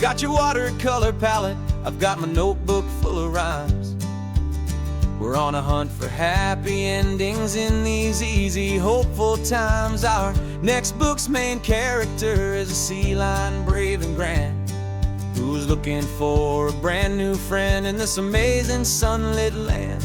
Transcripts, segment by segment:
got your watercolor palette, I've got my notebook full of rhymes. We're on a hunt for happy endings in these easy, hopeful times. Our next book's main character is a sea lion, brave and grand, who's looking for a brand new friend in this amazing sunlit land.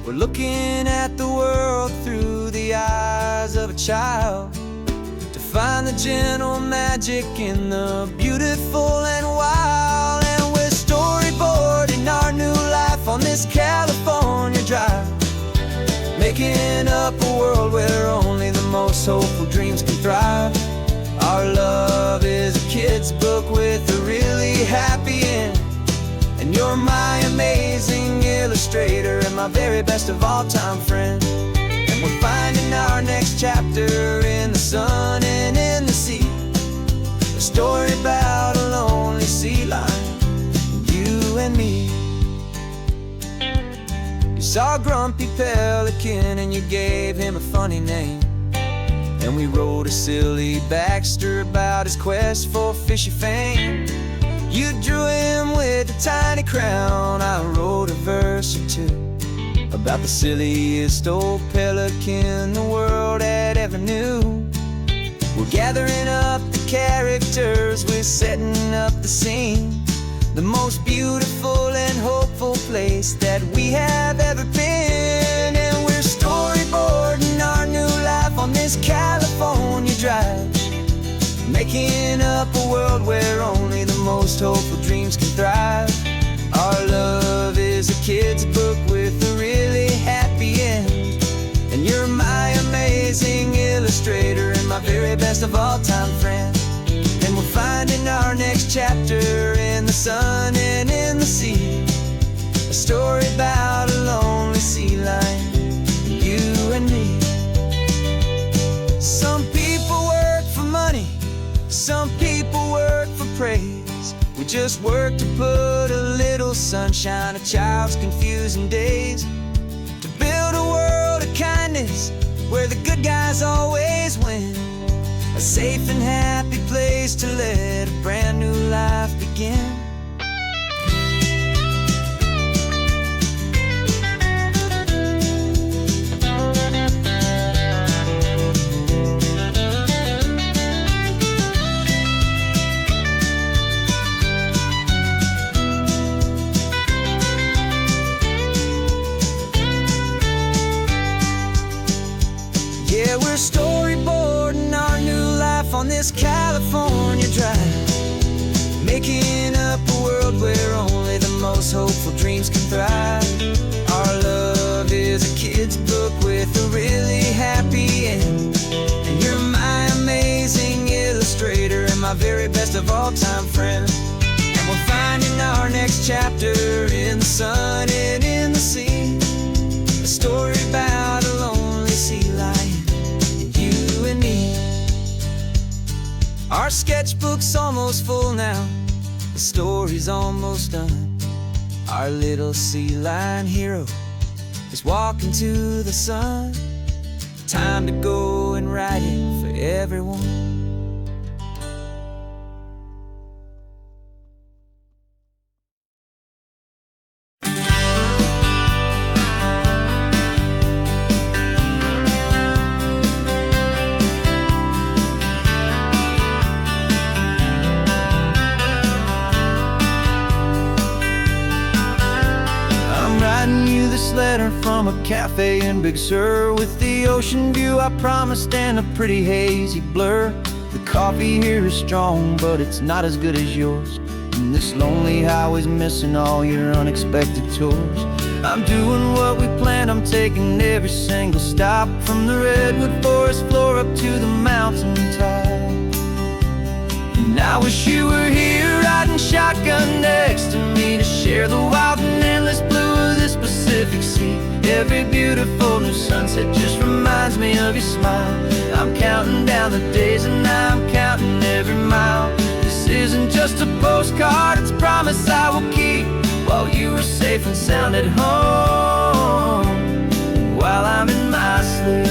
We're looking at the world through the eyes of a child, to find the gentle magic in the beautiful and wild. And we're storyboarding our new life on this California drive, making up a world where only the most hopeful dreams can thrive. Our love is a kid's book with a really happy end, and you're my amazing illustrator and my very best of all time friend. And we're finding our next chapter in the sun and in the sea, a story about a lonely sea lion, you and me. You saw a grumpy pelican and you gave him a funny name, and we wrote a silly Baxter about his quest for fishy fame. You drew him with a tiny crown, I wrote a verse or two about the silliest old pelican the world had ever knew. We're gathering up the characters, we're setting up the scene, the most beautiful and hopeful place that we have ever been. And we're storyboarding our new life on this California drive, making up a world where only the most hopeful dreams can thrive. Our love is a kid's book with a really happy end, and you're my amazing illustrator and my very best of all time friend. And we're finding our next chapter in the sun and in the sea, a story about a lonely sea lion, you and me. Some people work for money, some people work for praise. We just work to put a little sunshine in a child's confusing days, to build a world of kindness where the good guys always win, a safe and happy place to let a brand new life begin. Yeah, we're storyboarding our new life on this California drive, making up a world where only the most hopeful dreams can thrive. Our love is a kid's book with a really happy end, and you're my amazing illustrator and my very best of all time friend. And we're finding our next chapter in the sun and in the sea, a story about a lonely sea lion, you and me. Our sketchbook's almost full now, the story's almost done. Our little sea lion hero is walking to the sun. Time to go and write it for everyone. Letter from a cafe in Big Sur, with the ocean view I promised and a pretty hazy blur. The coffee here is strong, but it's not as good as yours, and this lonely highway's missing all your unexpected tours. I'm doing what we planned, I'm taking every single stop, from the redwood forest floor up to the mountain top. And I wish you were here riding shotgun next to me, to share the wild and endless blue of this Pacific Sea. Every beautiful new sunset just reminds me of your smile. I'm counting down the days and I'm counting every mile. This isn't just a postcard, it's a promise I will keep, while you are safe and sound at home, while I'm in my sleep.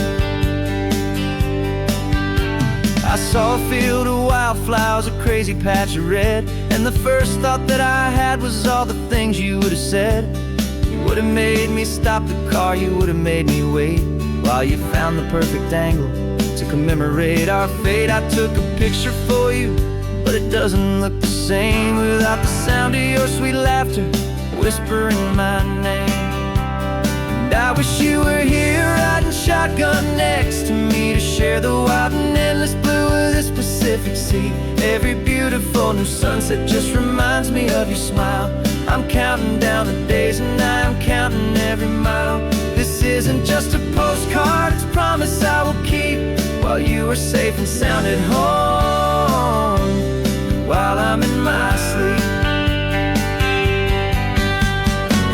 I saw a field of wildflowers, a crazy patch of red, And the first thought that I had was all the things you would have said. You would have made me stop the car, you would have made me wait while you found the perfect angle to commemorate our fate. I took a picture for you, but it doesn't look the same without the sound of your sweet laughter whispering my name. And I wish you were here riding shotgun next to me to share the wild and endless blue of this Pacific Sea. Every beautiful new sunset just reminds me of your smile. I'm counting down the days and I am counting every mile. This isn't just a postcard, it's a promise I will keep while you are safe and sound at home, while I'm in my sleep.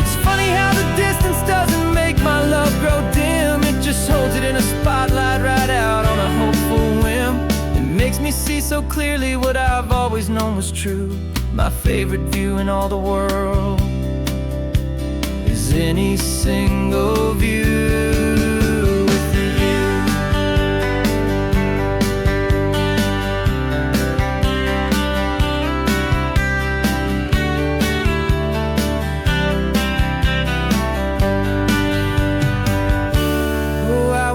It's funny how the distance doesn't make my love grow dim. It just holds it in a spotlight right out on a hopeful whim. It makes me see so clearly what I've always known was true. My favorite view in all the world is any single view.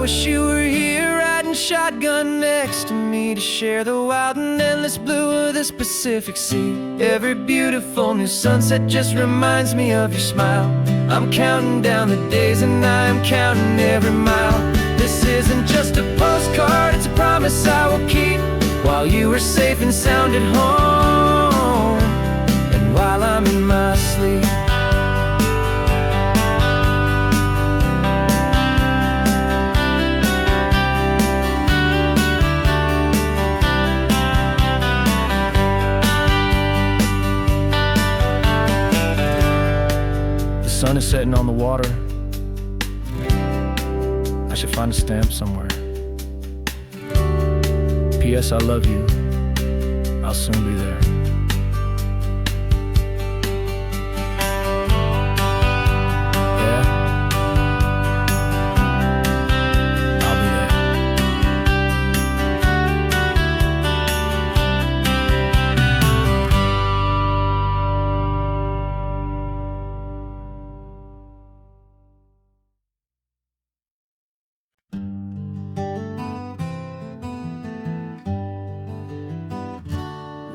Wish you were here riding shotgun next to me to share the wild and endless blue of this Pacific Sea. Every beautiful new sunset just reminds me of your smile. I'm counting down the days and I am counting every mile. This isn't just a postcard, it's a promise I will keep while you are safe and sound at home, and while I'm in my sleep. The sun is setting on the water. I should find a stamp somewhere. P.S. I love you. I'll soon be there. Yeah? I'll be there.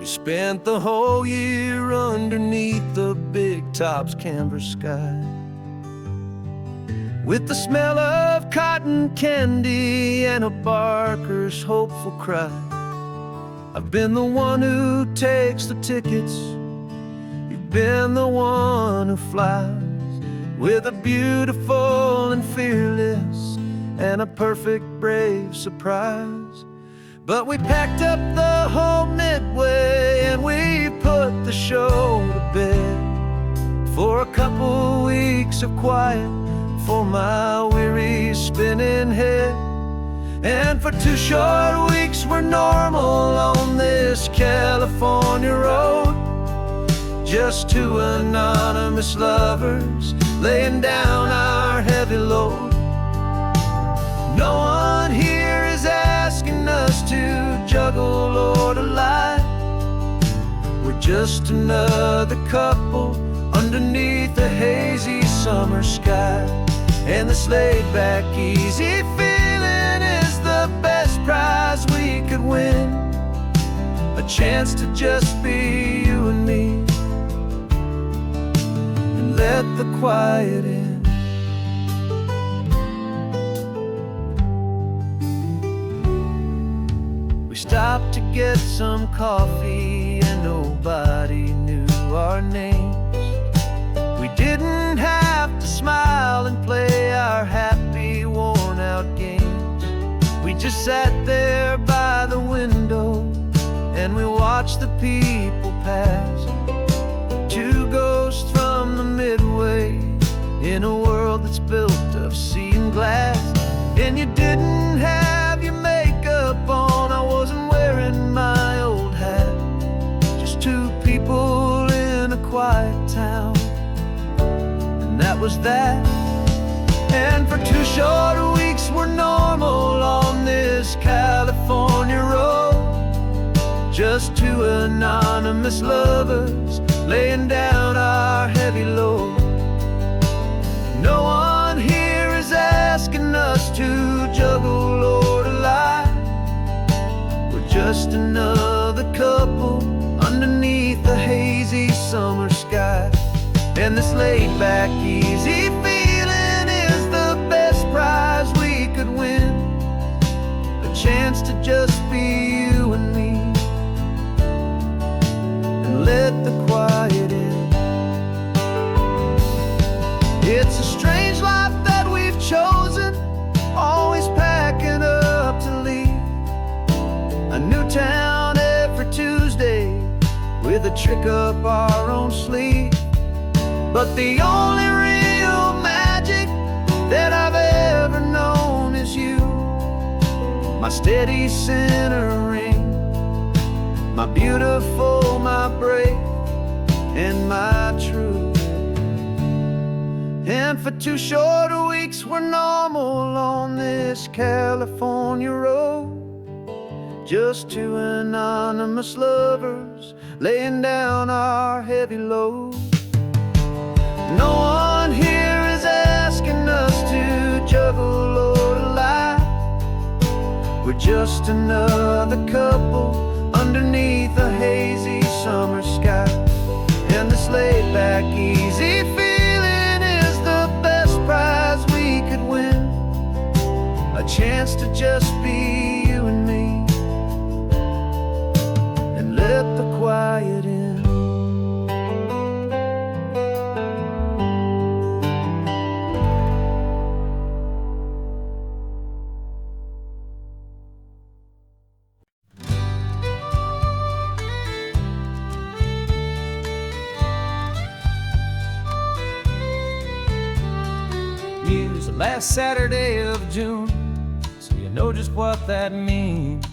Spent the whole year underneath the big top's canvas sky, with the smell of cotton candy and a barker's hopeful cry. I've been the one who takes the tickets, you've been the one who flies, with a beautiful and fearless and a perfect brave surprise. But we packed up the whole Midway and we put the show to bed for a couple weeks of quiet for my weary spinning head. And for 2 short weeks we're normal on this California road, just 2 anonymous lovers laying down our heavy load. No one here is asking us to juggle or to lie. We're just another couple underneath a hazy summer sky. And this laid-back, easy feeling is the best prize we could win, a chance to just be you and me, and let the quiet in. Stopped to get some coffee and nobody knew our names. We didn't have to smile and play our happy worn-out games. We just sat there by the window and we watched the people pass. 2 ghosts from the Midway in a world that's built of sea and glass. And you didn't have your makeup on, I wasn't wearing my old hat. Just 2 people in a quiet town, and that was that. And for 2 short weeks we're normal on this California road, just just two anonymous lovers laying down our heavy load. No one here is asking us to juggle or to lie. We're just another couple underneath the hazy summer sky. And this laid-back, easy feeling is the best prize we could win. A chance to just be you and me, and let the quiet in. It's a strange life that we've chosen, always packing up to leave. A new town every Tuesday, with a trick up our own sleeve. But the only real magic that I've ever known is you, my steady centering, my beautiful, my brave, and my true. And for 2 short weeks we're normal on this California road, just two anonymous lovers laying down our heavy load. No one here is asking us to juggle or to lie. We're just another couple underneath a hazy summer sky. And this laid-back, easy feeling is the best prize we could win. A chance to just be you and me, and let the quiet in. Here's the last Saturday of June, so you know just what that means.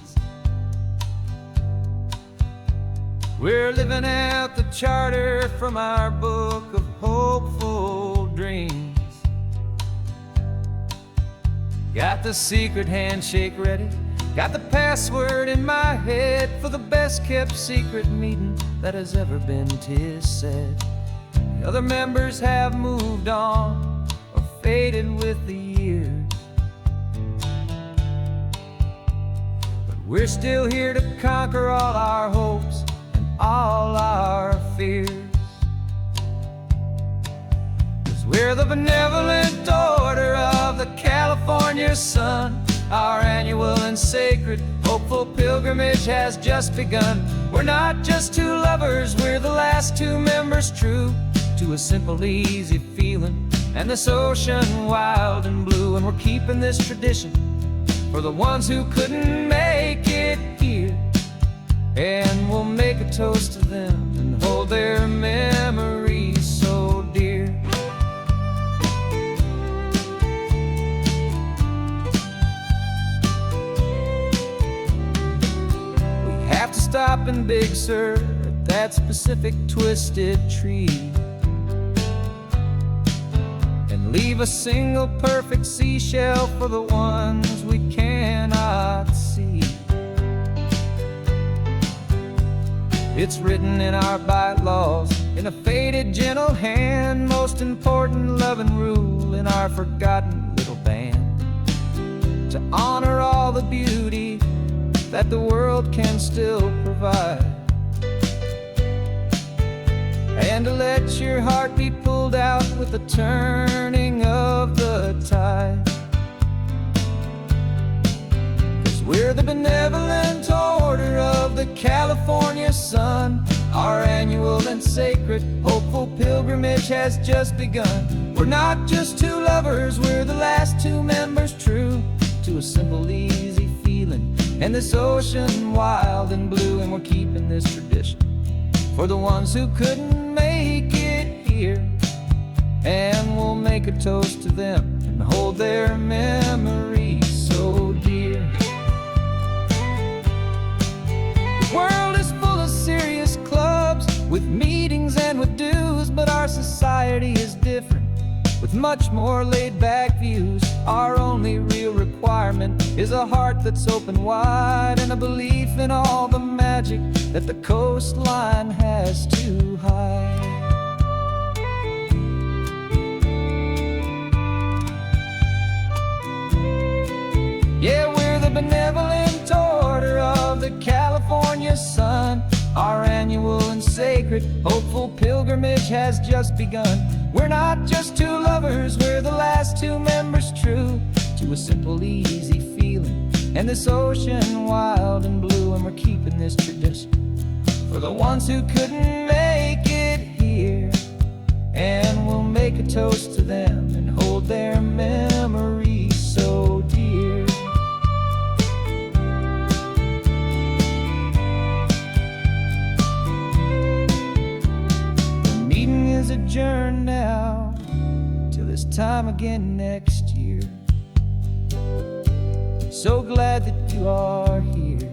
We're living out the charter from our book of hopeful dreams. Got the secret handshake ready, got the password in my head for the best kept secret meeting that has ever been, 'tis said. The other members have moved on or faded with the years, but we're still here to conquer all our hopes and all our fears. 'Cause we're the benevolent order of the California sun. Our annual and sacred hopeful pilgrimage has just begun. We're not just two lovers, we're the last two members true to a simple, easy feeling and this ocean wild and blue. And we're keeping this tradition for the ones who couldn't make it here, and we'll make a toast to them and hold their memories so dear. We have to stop in Big Sur at that specific twisted tree, leave a single perfect seashell for the ones we cannot see. It's written in our bylaws in a faded gentle hand, most important loving rule in our forgotten little band, to honor all the beauty that the world can still provide, and to let your heart be pulled out with the turning of the tide. 'Cause we're the benevolent order of the California sun. Our annual and sacred hopeful pilgrimage has just begun. We're not just two lovers, we're the last two members true to a simple, easy feeling and this ocean wild and blue. And we're keeping this tradition for the ones who couldn't make it here, and we'll make a toast to them and hold their memories so dear. The world is full of serious clubs with meetings and with dues, but our society is different, with much more laid-back views. Our only real requirement is a heart that's open wide, and a belief in all the magic that the coastline has to hide. Yeah, we're the benevolent order of the California sun. Our annual and sacred, hopeful pilgrimage has just begun. We're not just two lovers, we're the last two members true to a simple, easy feeling, and this ocean wild and blue. And we're keeping this tradition for the ones who couldn't make it here, and we'll make a toast to them and hold their memories so dear. The meeting is adjourned now till this time again next year. So glad that you are here,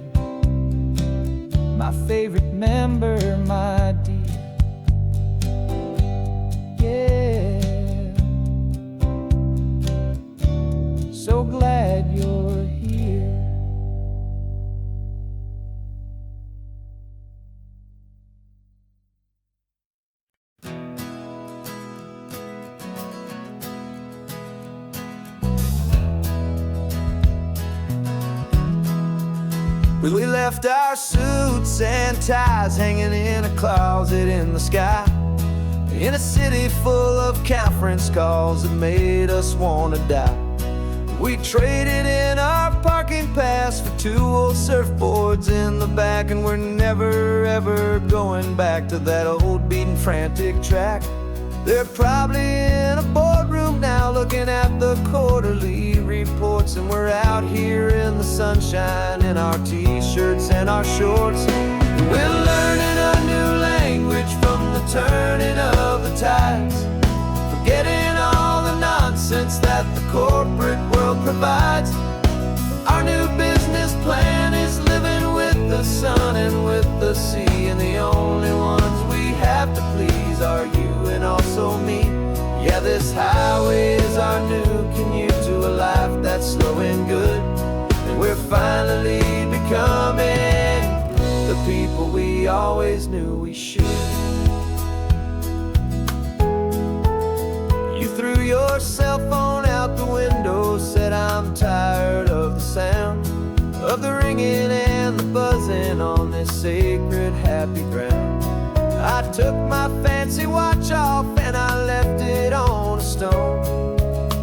my favorite member, my dear. Yeah, so glad you're here. Well, we left our suits and ties hanging in a closet in the sky, in a city full of conference calls that made us want to die. We traded in our parking pass for two old surfboards in the back, and we're never ever going back to that old beaten frantic track. They're probably in a boardroom now looking at the quarterly reports, and we're out here in the sunshine in our t-shirts and our shorts. We're learning a new language from the turning of the tides, forgetting all the nonsense that the corporate world provides. Our new business plan is living with the sun and with the sea, and the only ones we have to please are you and also me. Yeah, this highway is our new commute to a life that's slow and good, and we're finally becoming the people we always knew we should. You threw your cell phone out the window, said I'm tired of the sound of the ringing and the buzzing on this sacred happy ground. I took my fancy watch off and I left it on a stone.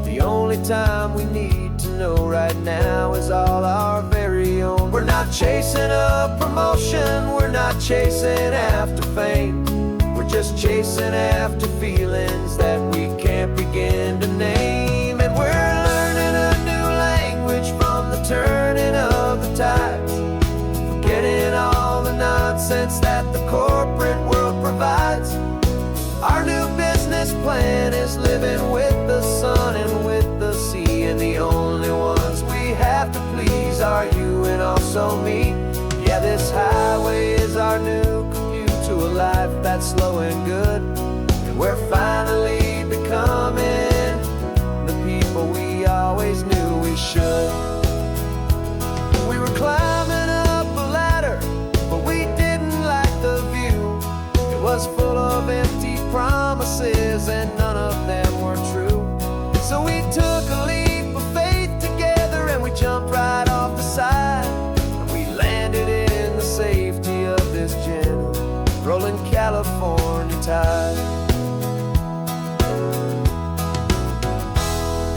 The only time we need to know right now is all our very own. We're not chasing a promotion, we're not chasing after fame, we're just chasing after feelings that we can't begin to name. And we're learning a new language from the turning of the tides, forgetting all the nonsense that the corporate world provides. Our new business plan is living with the sun and with the sea, and the only ones we have to please are you and also me. Yeah, this highway is our new commute to a life that's slow and good, and we're finally becoming the people we always knew we should. We were climbing up a ladder, but we didn't like the view. It was full of empty promises and none of them were true. So we took a leap of faith together and we jumped right off the side, and we landed in the safety of this gentle rolling California tide.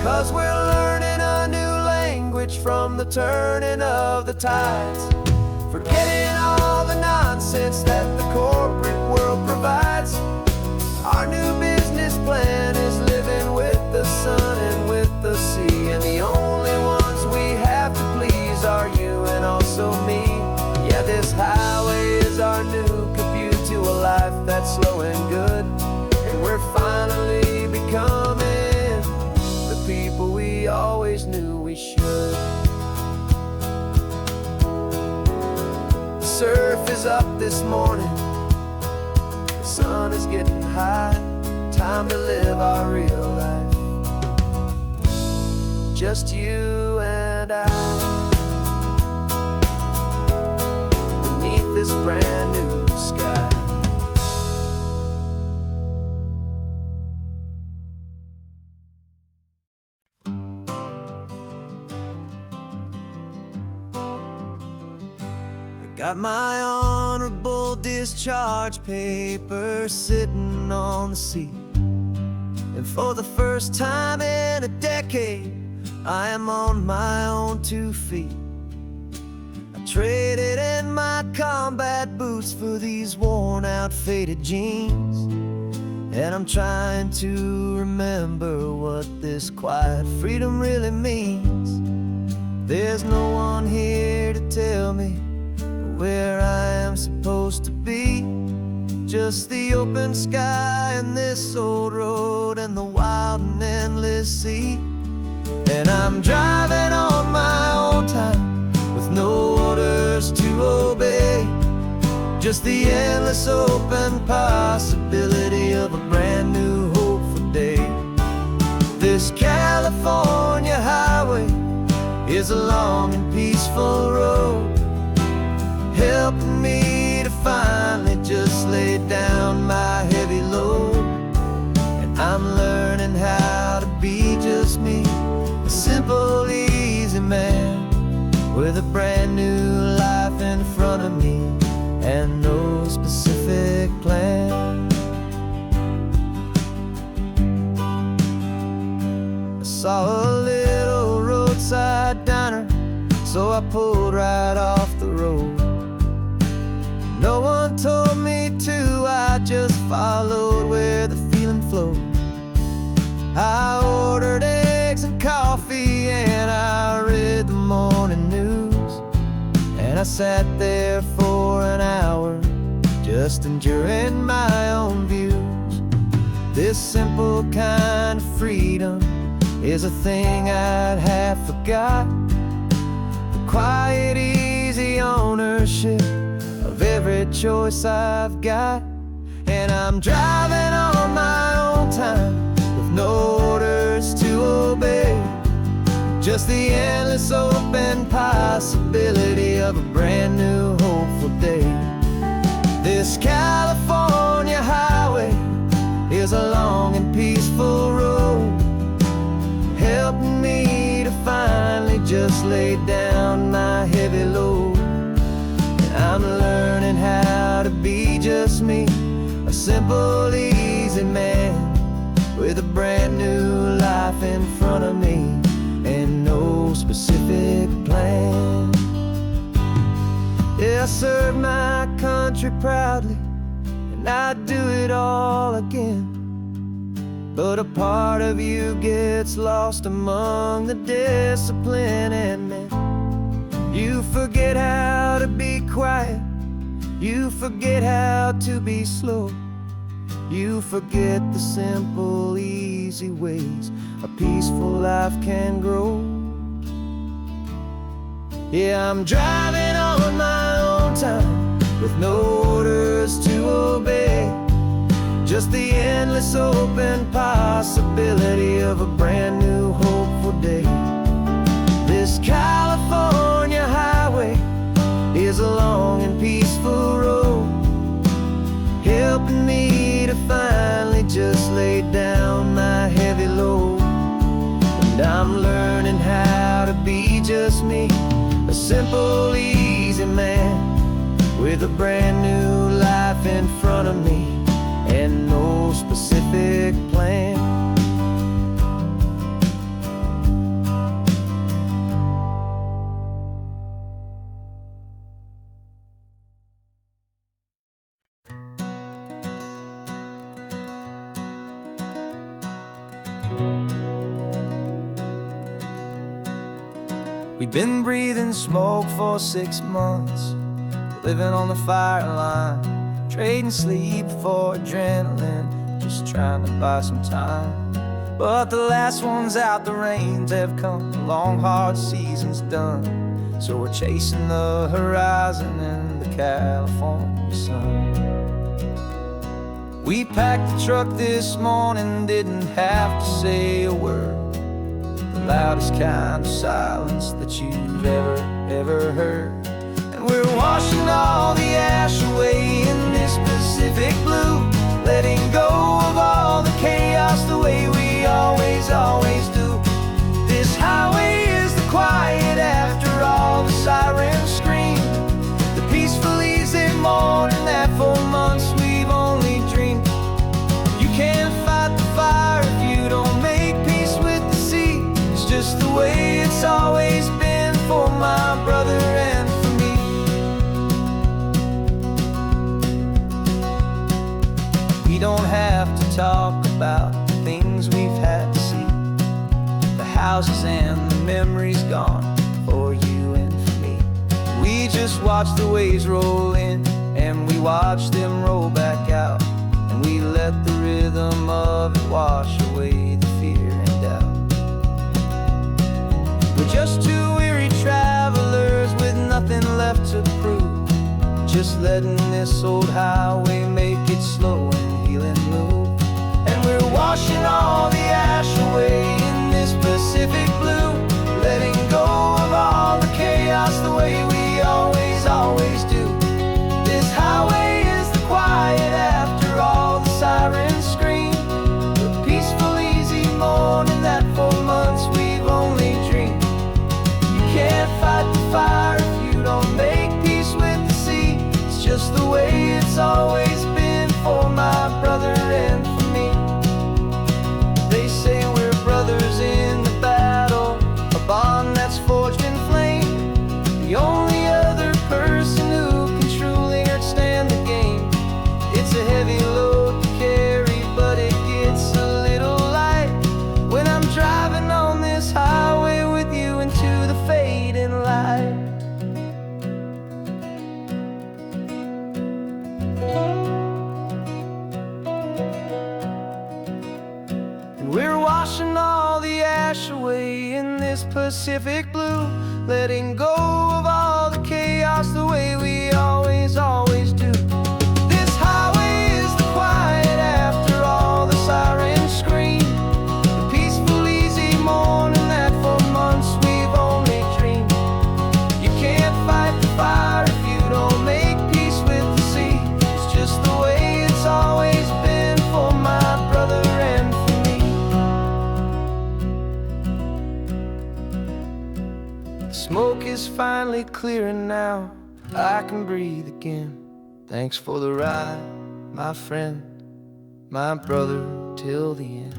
'Cause we're learning a new language from the turning of the tides, forgetting all the nonsense that the corporate world provides. Our new business plan is living with the sun and with the sea, and the only ones we have to please are you and also me. Yeah, this highway is our new commute to a life that's slow and good, and we're finally becoming the people we always knew we should. The surf is up this morning, the sun is getting high, time to live our real life. just you and I, beneath this brand new sky. Got my honorable discharge paper sitting on the seat, and for the first time in a decade, I am on my own 2 feet. I traded in my combat boots for these worn out faded jeans, and I'm trying to remember what this quiet freedom really means. There's no one here to tell me where I am supposed to be, just the open sky and this old road and the wild and endless sea. And I'm driving on my own time with no orders to obey, just the endless open possibility of a brand new hopeful day. This California highway is a long and peaceful road, helping me to finally just lay down my heavy load. And I'm learning how to be just me, a simple, easy man with a brand new life in front of me and no specific plan. I saw a little roadside diner, so I pulled right off the road. No one told me to, I just followed where the feeling flowed. I ordered eggs and coffee and I read the morning news, and I sat there for an hour just enduring my own views. This simple kind of freedom is a thing I'd half forgot, the quiet, easy ownership of every choice I've got. And I'm driving on my own time with no orders to obey, just the endless open possibility of a brand new hopeful day. This California highway is a long and peaceful road, helping me to finally just lay down my heavy load. I'm learning how to be just me, a simple, easy man with a brand new life in front of me and no specific plan. Yeah, I served my country proudly and I'd do it all again, but a part of you gets lost among the discipline and men. You forget how to be quiet, you forget how to be slow, you forget the simple, easy ways a peaceful life can grow. Yeah, I'm driving on my own time with no orders to obey, just the endless open possibility of a brand new hopeful day. This California highway is a long and peaceful road, helping me to finally just lay down my heavy load. And I'm learning how to be just me, a simple, easy man with a brand new life in front of me and no specific plan. We've been breathing smoke for 6 months, living on the fire line, trading sleep for adrenaline, just trying to buy some time. But the last one's out, the rains have come, the long hard season's done, so we're chasing the horizon in the California sun. We packed the truck this morning, didn't have to say a word. loudest kind of silence that you've ever heard. And we're washing all the ash away in this Pacific blue, letting go of all the chaos the way we always do. This highway is the quiet after all the sirens scream, the peaceful easy morning that for months we've only dreamed. You can't fight the fire if you don't make peace with the sea. It's just the way it's always been for my brother and for me. We don't have to talk about the things we've had to see, the houses and the memories gone for you and for me. We just watch the waves roll in and we watch them roll back out, and we let the rhythm of it wash away the fear and doubt. We're just two weary travelers with nothing left to prove, just letting this old highway make it slow and healing move. And we're washing all the ash away in this Pacific blue, letting go of all the chaos the way we always do. This highway is the quiet after all the sirens scream, the peaceful easy morning that for months we've only dreamed. You can't fight the fire if you don't make peace with the sea. It's just the way it's always been for my brother and for me. They say we're brothers in the battle, a bond that's forged in flame. The only other person who can truly understand the game. It's a heavy load to carry, but it gets a little light when I'm driving on this highway with you into the fading light. And we're washing all the ash away in this Pacific blue, letting go of all the chaos the way we always do. This highway is the quiet after all the sirens scream, the peaceful easy morning that for months we've only dreamed. You can't fight the fire if you don't make peace with the sea. It's just the way it's always been for my brother and for me. The smoke is finally clearing now, I can breathe again. Thanks for the ride, my friend, my brother, till the end.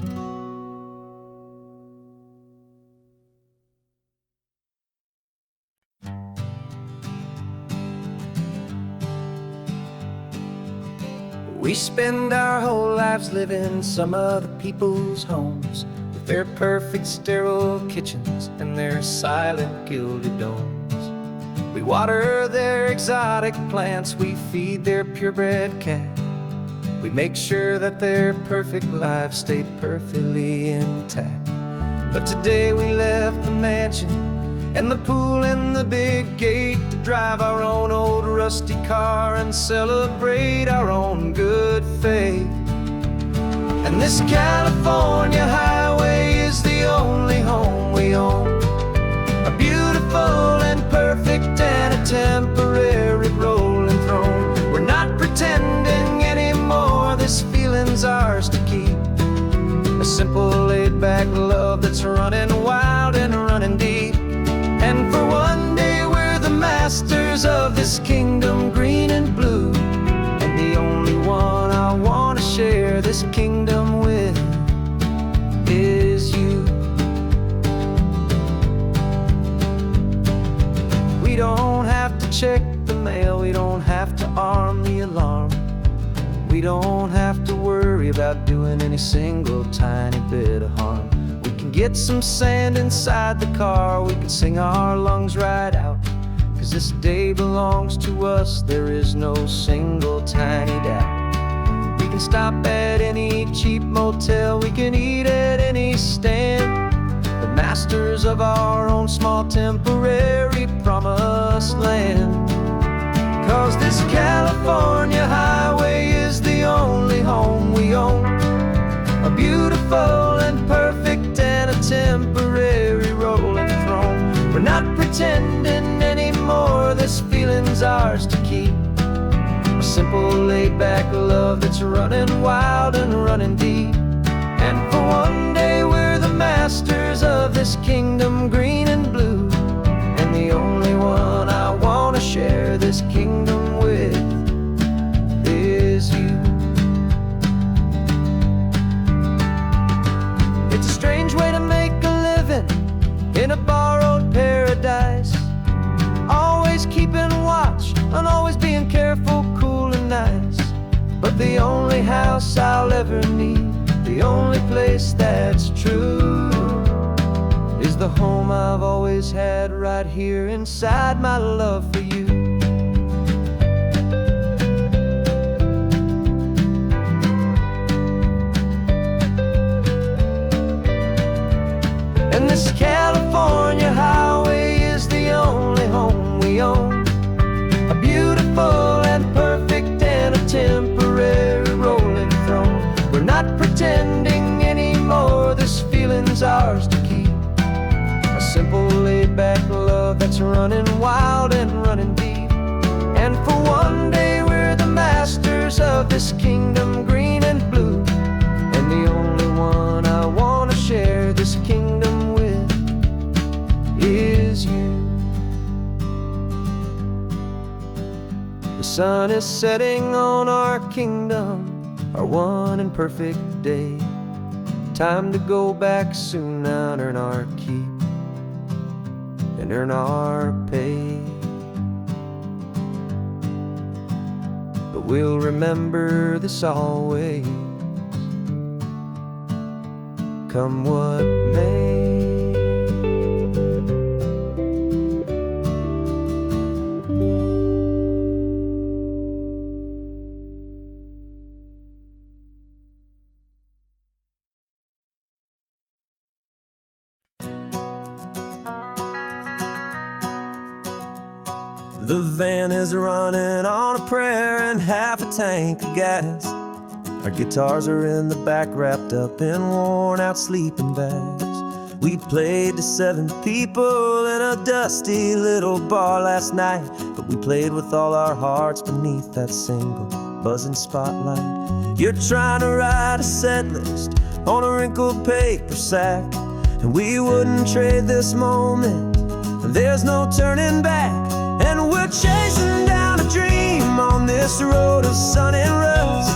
We spend our whole lives living some other people's homes, with their perfect sterile kitchens and their silent gilded domes. We water their exotic plants, we feed their purebred cat. We make sure that their perfect lives stay perfectly intact. But today we left the mansion and the pool and the big gate to drive our own old rusty car and celebrate our own good faith. And this California highway is the only home we own, a beautiful and perfect and a temporary rolling throne. We're not pretending anymore, this feeling's ours to keep, a simple laid-back love that's running wild and running deep. And for one day we're the masters of this kingdom green and blue, and the only one I want to share this kingdom with is you. We don't have to check the mail, we don't have to arm the alarm, we don't have to worry about doing any single tiny bit of harm. We can get some sand inside the car, we can sing our lungs right out, 'cause this day belongs to us, there is no single tiny doubt. We can stop at any cheap motel, we can eat at any stand, the masters of our own small temporary promised land. 'Cause this California highway is the only home we own, a beautiful and perfect and a temporary pretending anymore. This feeling's ours to keep. A simple laid-back love that's running wild and running deep. And for one day we're the masters of this kingdom, green and blue. And the only one I wanna share this kingdom with is you. It's a strange way to make a living in a borrowed paradise, always keeping watch and always being careful, cool and nice. But the only house I'll ever need, the only place that's true, is the home I've always had right here inside my love for you. And this California highway is the only home we own, a beautiful and perfect and a temporary rolling throne. We're not pretending anymore, this feeling's ours to keep. A simple laid-back love that's running wild and running deep. And for one day we're the masters of this kingdom, green and blue. And the only one I wanna share this kingdom with is you. The sun is setting on our kingdom, our one and perfect day. Time to go back soon now and earn our keep and earn our pay. But we'll remember this always, come what may. The van is running on a prayer and half a tank of gas. Our guitars are in the back, wrapped up in worn-out sleeping bags. We played to 7 people in a dusty little bar last night, but we played with all our hearts beneath that single buzzing spotlight. You're trying to write a set list on a wrinkled paper sack, and we wouldn't trade this moment. There's no turning back. And we're chasing down a dream on this road of sun and rust,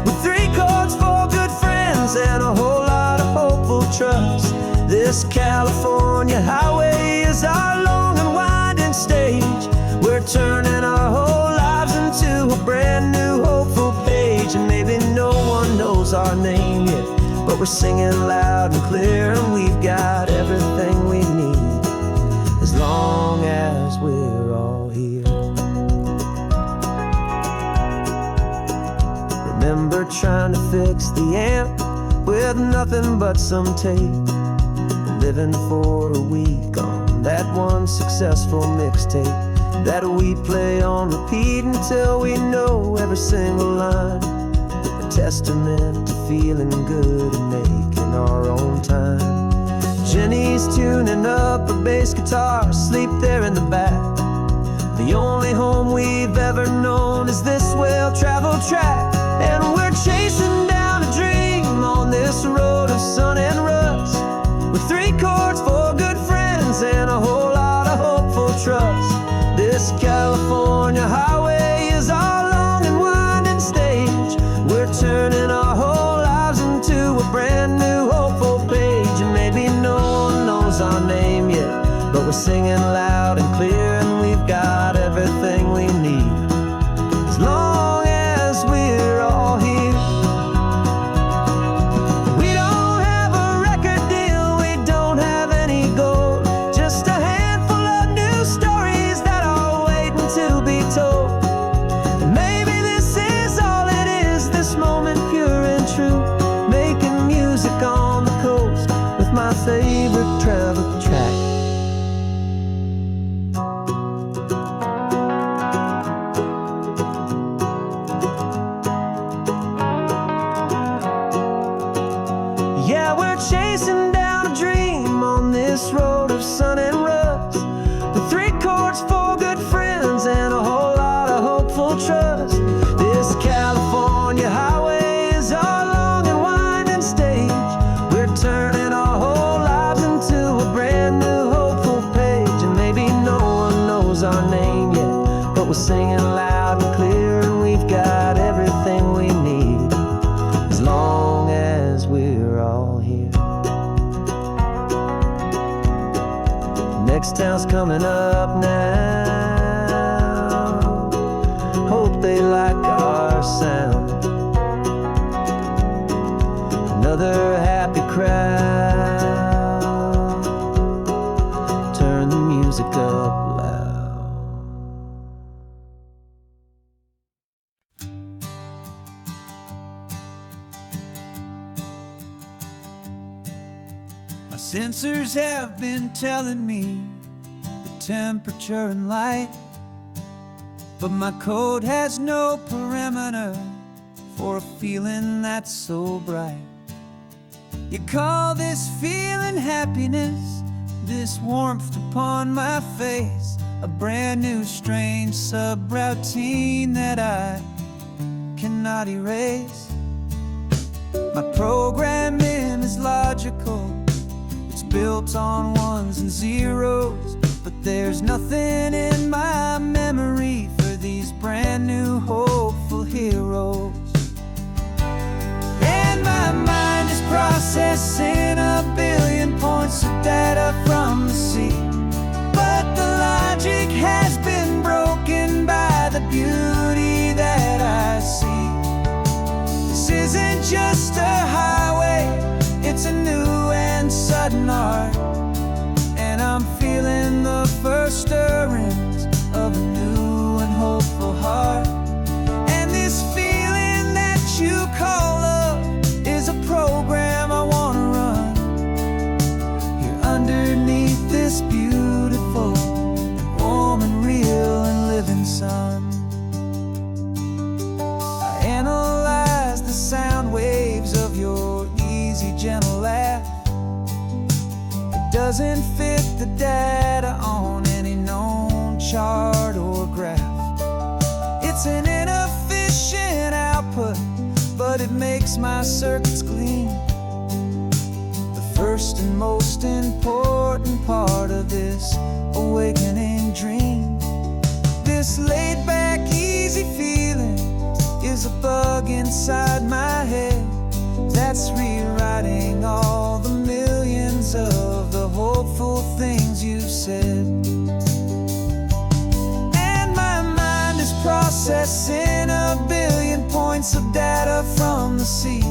with 3 chords, 4 good friends, and a whole lot of hopeful trust. This California highway is our long and winding stage. We're turning our whole lives into a brand new hopeful page. And maybe no one knows our name yet, but we're singing loud and clear, and we've got everything we need as long as we're all here. Remember trying to fix the amp with nothing but some tape, living for a week on that one successful mixtape that we play on repeat until we know every single line. A testament to feeling good and making our own time. Jenny's tuning up a bass guitar, asleep there in the back. The only home we've ever known is this well-traveled track. And we're chasing down a dream on this road of sun and rust, with 3 chords, 4 good friends, and a whole lot of hopeful trust. This California highway is our long and winding stage. We're turning our whole lives into a brand new hopeful page. And maybe no one knows our name yet, but we're singing loud and clear, and we've got everything we need as long as we're all here. We don't have a record deal, we don't have any gold, just a handful of new stories that are waiting to be told. And maybe this is all it is, this moment pure and true, making music on the coast with my favorite travel track. Chasing down a dream on this road of sun and rust, with next town's coming up now. Hope they like our sound. Another happy crowd. Turn the music up loud. My sensors have been telling me the temperature and light, but my code has no parameter for a feeling that's so bright. You call this feeling happiness, this warmth upon my face, a brand new strange subroutine that I cannot erase. My programming is logical, it's built on ones and zeros, but there's nothing in my memory for these brand new hopeful heroes. And my mind is processing a billion points of data from the sea, but the logic has been broken by the beauty that I see. This isn't just a highway, it's a new and sudden art, and I'm feeling the first stirrings of a new and hopeful heart. And this feeling that you call love is a program I wanna run here underneath this beautiful and warm and real and living sun. I analyze the sound waves of your easy, gentle laugh. It doesn't fit the data on any known chart or graph. It's an inefficient output, but it makes my circuits gleam. The first and most important part of this awakening dream. This laid-back, easy feeling is a bug inside my head that's rewriting all the millions of the hopeful things you've said. And my mind is processing a billion points of data from the sea,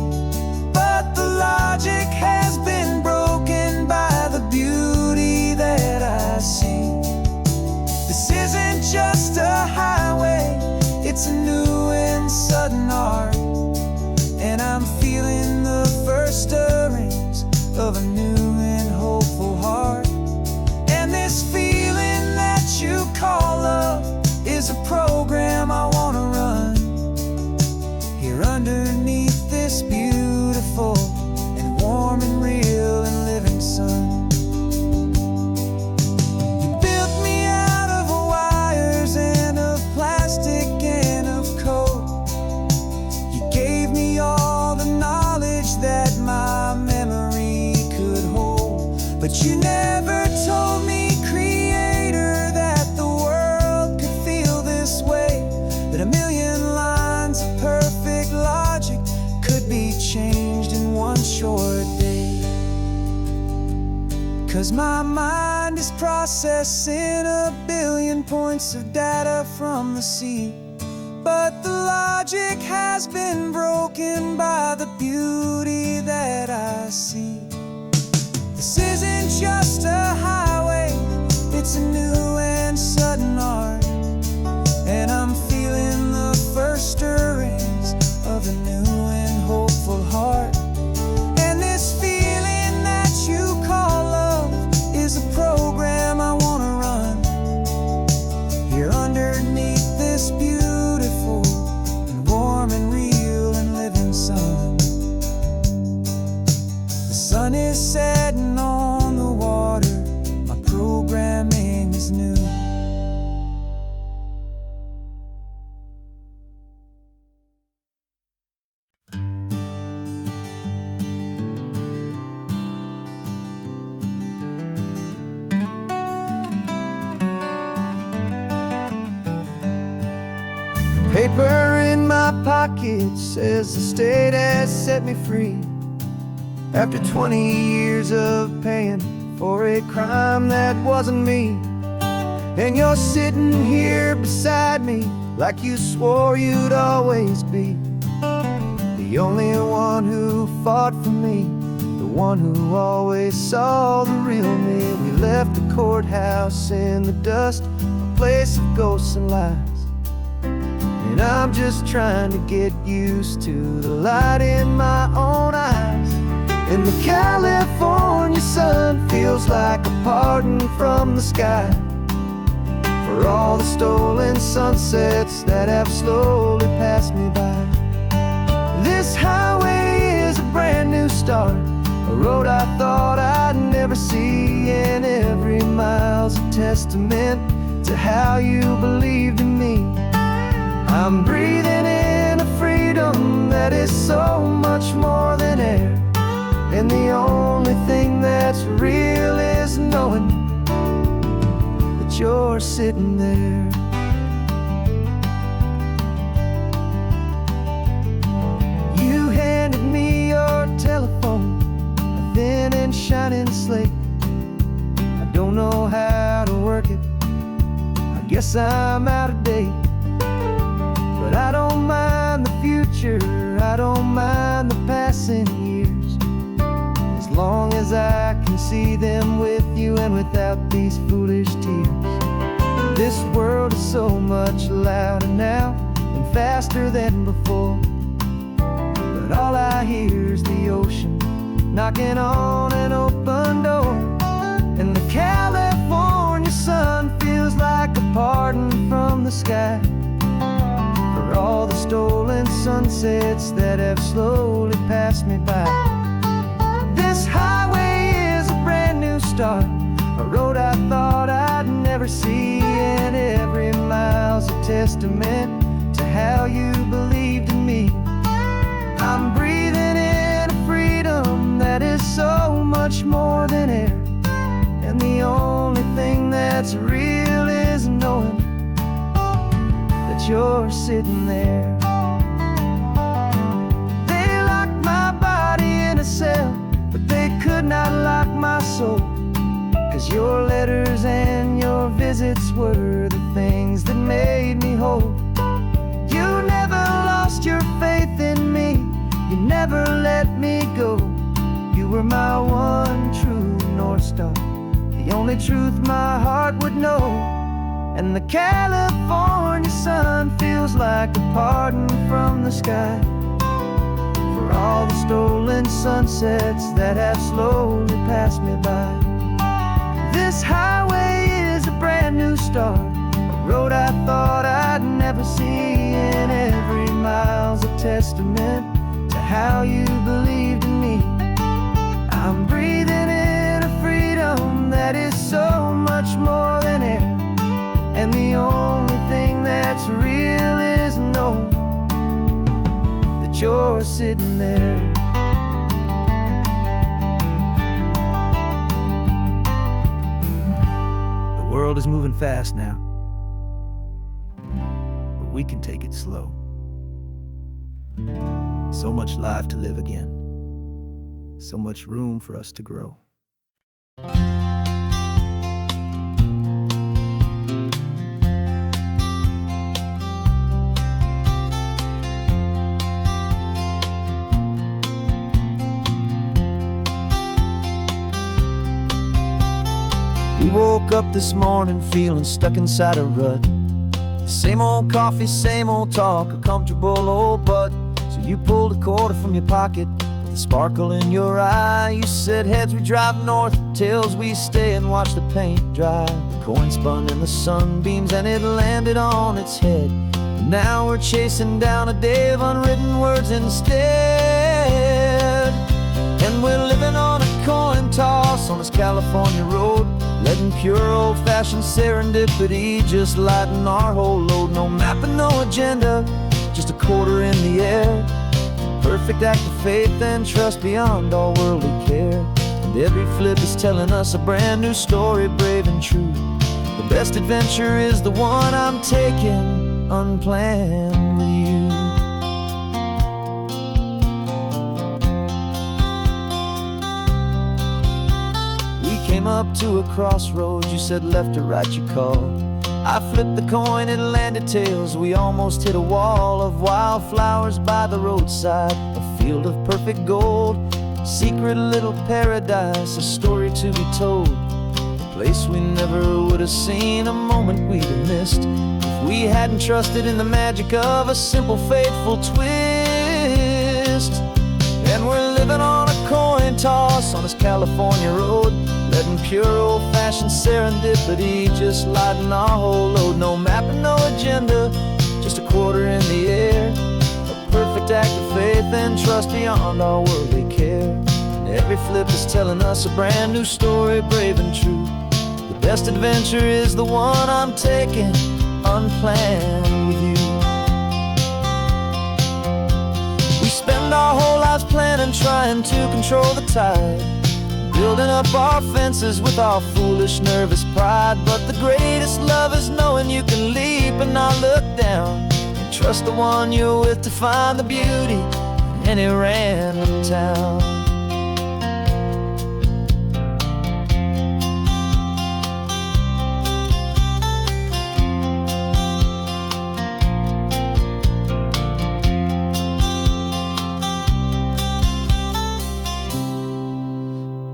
but the logic has been broken by the beauty that I see. This isn't just a highway, it's a new and sudden art, and I'm feeling the first stirrings of a new and hopeful heart. And this feeling that you call love is a program I wanna run here underneath this beautiful and warm and real and living sun. You built me out of wires and of plastic and of code. You gave me all the knowledge that my memory could hold, but you never told me, Creator, that the world could feel this way, that a million lines of perfect logic could be changed in one short day. 'Cause my mind is processing a billion points of data from the sea, but the logic has been broken by the beauty that I see. This isn't just a highway, it's a new and sudden art, and I'm feeling the first stirrings of a new and hopeful heart. And this feeling that you call love is a program I wanna run here underneath this beautiful and warm and real and living sun. The sun is setting on the water, my programming is new. Paper in my pocket says the state has set me free. After 20 years of paying or a crime that wasn't me. And you're sitting here beside me like you swore you'd always be the only one who fought for me, the one who always saw the real me. We left the courthouse in the dust, a place of ghosts and lies. And I'm just trying to get used to the light in my own eyes. And the California sun feels like a pardon from the sky for all the stolen sunsets that have slowly passed me by. This highway is a brand new start, a road I thought I'd never see, and every mile's a testament to how you believed in me. I'm breathing in a freedom that is so much more than air, and the only thing that's real is knowing that you're sitting there. You handed me your telephone, a thin and shining slate. I don't know how to work it, I guess I'm out of date. But I don't mind the future, I don't mind the passing years, as long as I can see them with you and without these foolish tears. This world is so much louder now and faster than before, but all I hear is the ocean knocking on an open door. And the California sun feels like a pardon from the sky for all the stolen sunsets that have slowly passed me by. This highway is a brand new start, a road I thought I'd never see, and every mile's a testament to how you believed in me. I'm breathing in a freedom that is so much more than air, and the only thing that's real is knowing that you're sitting there. They locked my body in a cell, but they could not lock my soul, 'cause your letters and your visits were the things that made me whole. You never lost your faith in me, you never let me go. You were my one true North Star, the only truth my heart would know. And the California sun feels like a pardon from the sky for all the stolen sunsets that have slowly passed me by. This highway is a brand new start, a road I thought I'd never see, and every mile's a testament to how you believed in me. I'm breathing in a freedom that is so much more than air, and the only thing that's real is knowing that you're sitting there. The world is moving fast now, but we can take it slow. So much life to live again, so much room for us to grow. We woke up this morning feeling stuck inside a rut. Same old coffee, same old talk, a comfortable old butt. So you pulled a quarter from your pocket with a sparkle in your eye. You said heads we drive north, tails we stay and watch the paint dry. The coin spun in the sunbeams and it landed on its head. And now we're chasing down a day of unwritten words instead. And we're living on a coin toss on this California road, letting pure old-fashioned serendipity just lighten our whole load. No map and no agenda, just a quarter in the air. Perfect act of faith and trust beyond all worldly care. And every flip is telling us a brand new story, brave and true. The best adventure is the one I'm taking unplanned with you. came up to a crossroads, you said left or right you called. I flipped the coin, it landed tails. We almost hit a wall of wildflowers by the roadside, a field of perfect gold, secret little paradise, a story to be told, a place we never would have seen, a moment we'd have missed if we hadn't trusted in the magic of a simple, faithful twist. And we're living on a coin toss on this California road, letting pure old-fashioned serendipity just lighten our whole load. No map and no agenda, just a quarter in the air, a perfect act of faith and trust beyond our worldly care. And every flip is telling us a brand new story, brave and true. The best adventure is the one I'm taking, unplanned with you. We spend our whole lives planning, trying to control the tide, building up our fences with our foolish, nervous pride. But the greatest love is knowing you can leap and not look down, and trust the one you're with to find the beauty in any random town.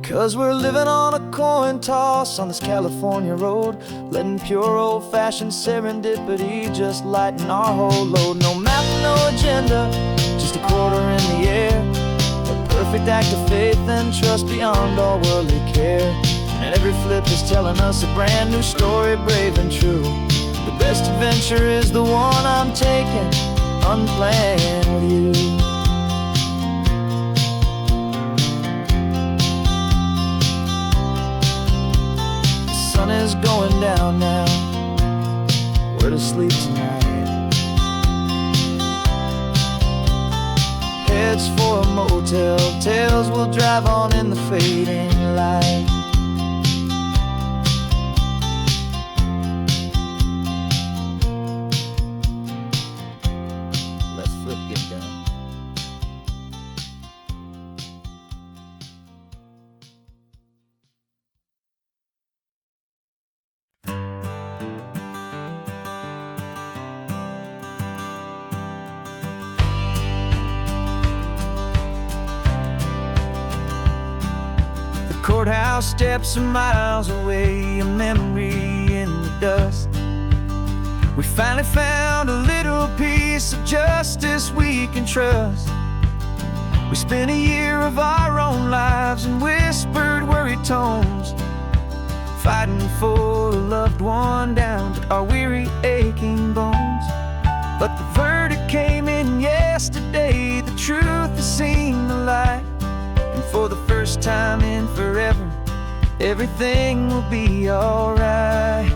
'Cause we're living on a coin toss on this California road, letting pure old-fashioned serendipity just lighten our whole load. No map, no agenda, just a quarter in the air, a perfect act of faith and trust beyond all worldly care. And every flip is telling us a brand new story, brave and true. The best adventure is the one I'm taking, unplanned with you. The sun is going down now, we're to sleep tonight. Heads for a motel, tails will drive on in the fading light. Let's flip get down. Courthouse steps are miles away, a memory in the dust. We finally found a little piece of justice we can trust. We spent a year of our own lives in whispered, worried tones, fighting for a loved one down to our weary, aching bones. But the verdict came in yesterday, the truth has seen the light. And for the first time in forever, everything will be alright.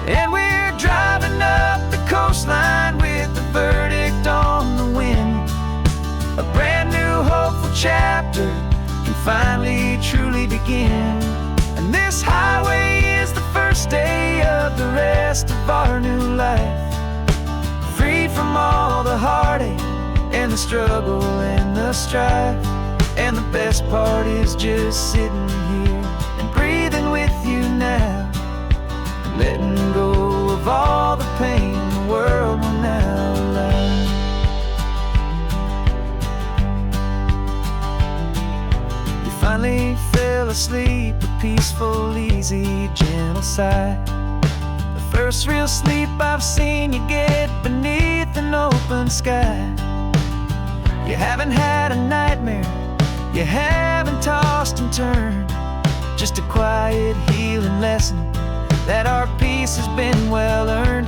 And we're driving up the coastline with the verdict on the wind. A brand new hopeful chapter can finally truly begin. And this highway is the first day of the rest of our new life, freed from all the heartache and the struggle and the strife. And the best part is just sitting here and breathing with you now, letting go of all the pain the world will now allow. You finally fell asleep, a peaceful, easy, gentle sigh. The first real sleep I've seen you get beneath an open sky. You haven't had a nightmare, you haven't tossed and turned, just a quiet healing lesson that our peace has been well earned.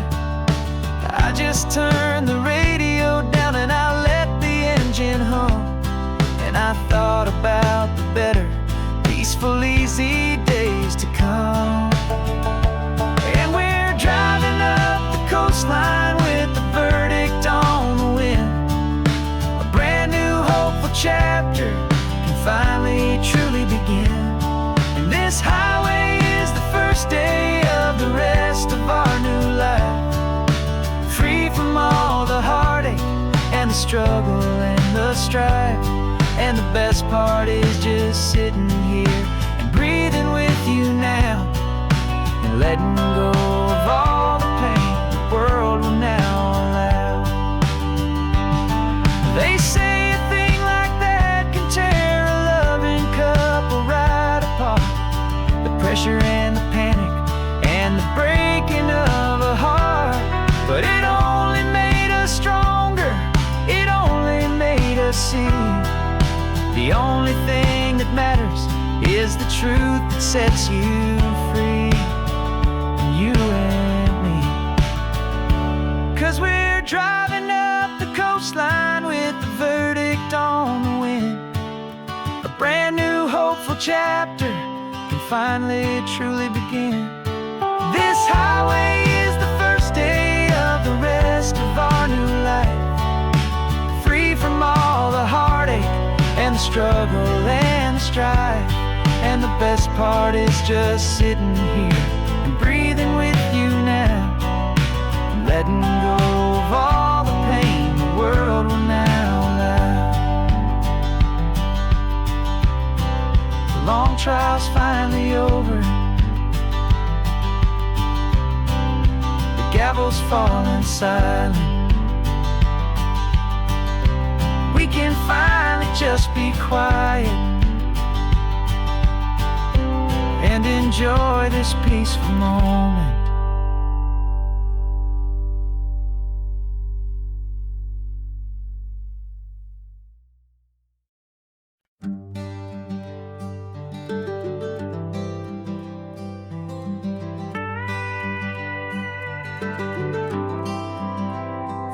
I just turned the radio down and I let the engine hum, and I thought about the better, peaceful, easy days to come. And we're driving up the coastline with the verdict on the wind. A brand new hopeful chapter finally truly begin. And this highway is the first day of the rest of our new life, free from all the heartache and the struggle and the strife. And the best part is just sitting here and breathing pressure and the panic and the breaking of a heart. But it only made us stronger, it only made us see the only thing that matters is the truth that sets you free, you and me. 'Cause we're driving up the coastline with the verdict on the wind. A brand new hopeful chapter can finally truly begin. This highway is the first day of the rest of our new life, free from all the heartache and the struggle and the strife. And the best part is just sitting here and breathing with you now, letting go of all the pain the world will now allow. The long trial's finally over, the gavel's falling silent. We can finally just be quiet and enjoy this peaceful moment.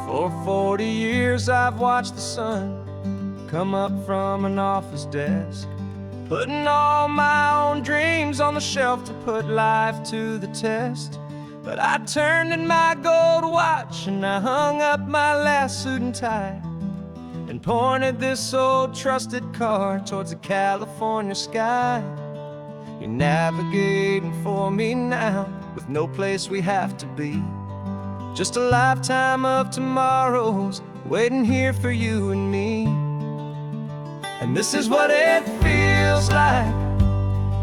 For 40 years I've watched the sun come up from an office desk, putting all my own dreams on the shelf to put life to the test. But I turned in my gold watch and I hung up my last suit and tie, and pointed this old trusted car towards the California sky. You're navigating for me now, with no place we have to be, just a lifetime of tomorrows waiting here for you and me. And this is what it feels like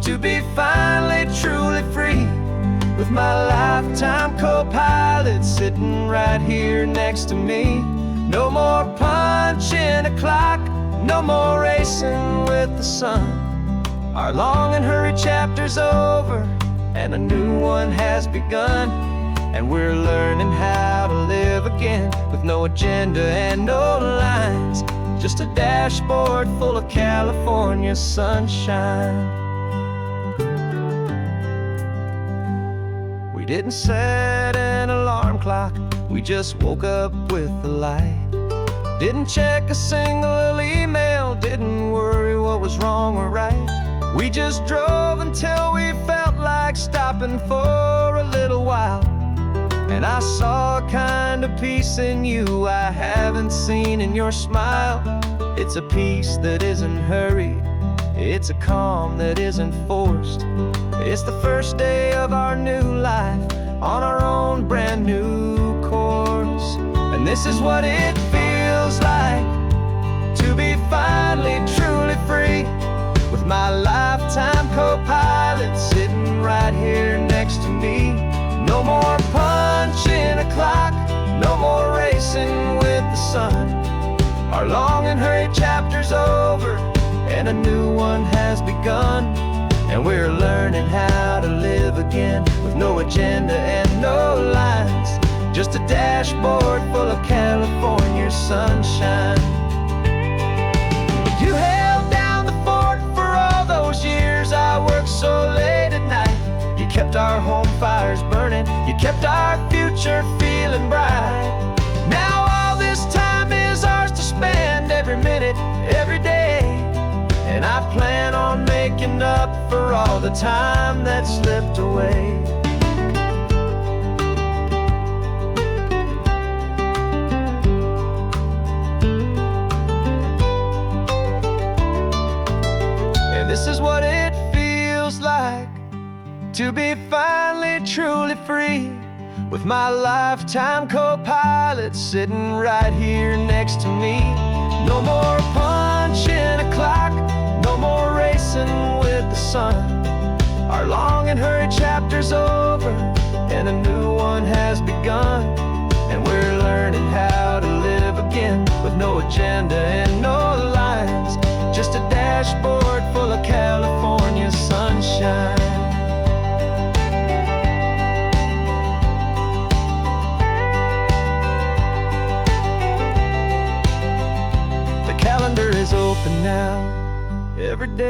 to be finally truly free, with my lifetime co-pilot sitting right here next to me. No more punching a clock, no more racing with the sun. Our long and hurried chapter's over and a new one has begun. And we're learning how to live again, with no agenda and no lines, just a dashboard full of California sunshine. We didn't set an alarm clock, we just woke up with the light. Didn't check a single email, didn't worry what was wrong or right. We just drove until we felt like stopping for a little while. And I saw a kind of peace in you I haven't seen in your smile. It's a peace that isn't hurried, it's a calm that isn't forced. It's the first day of our new life on our own brand new course. And this is what it feels like to be finally truly free, with my lifetime co-pilot sitting right here next to me. No more punching a clock, no more racing with the sun. Our long and hurried chapter's over and a new one has begun. And we're learning how to live again, with no agenda and no lines, just a dashboard full of California sunshine. You held down the fort for all those years I worked so late at night. You kept our home fires burning, you kept our future feeling bright. Now all this time is ours to spend, every minute, every day. And I plan on making up for all the time that slipped away. And this is what it feels like to be finally truly free, with my lifetime co-pilot sitting right here next to me. No more punching a clock, no more racing with the sun. Our long and hurried chapter's over and a new one has begun. And we're learning how to live again, with no agenda and no lines, just a dashboard full of California sunshine.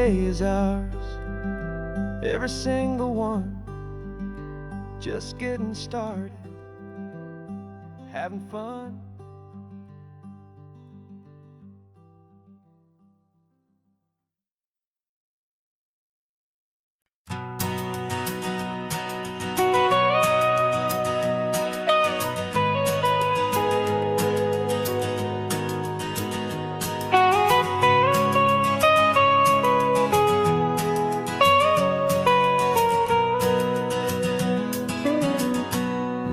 day is ours, every single one. Just getting started, having fun.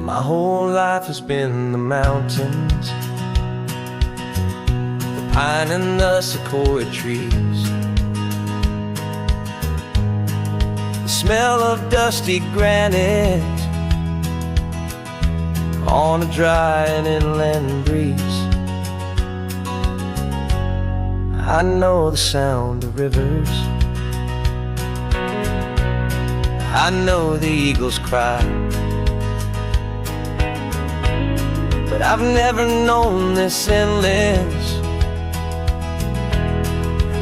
My whole life has been the mountains, the pine and the sequoia trees, the smell of dusty granite on a dry and inland breeze. I know the sound of rivers, I know the eagles cry, but I've never known this endless,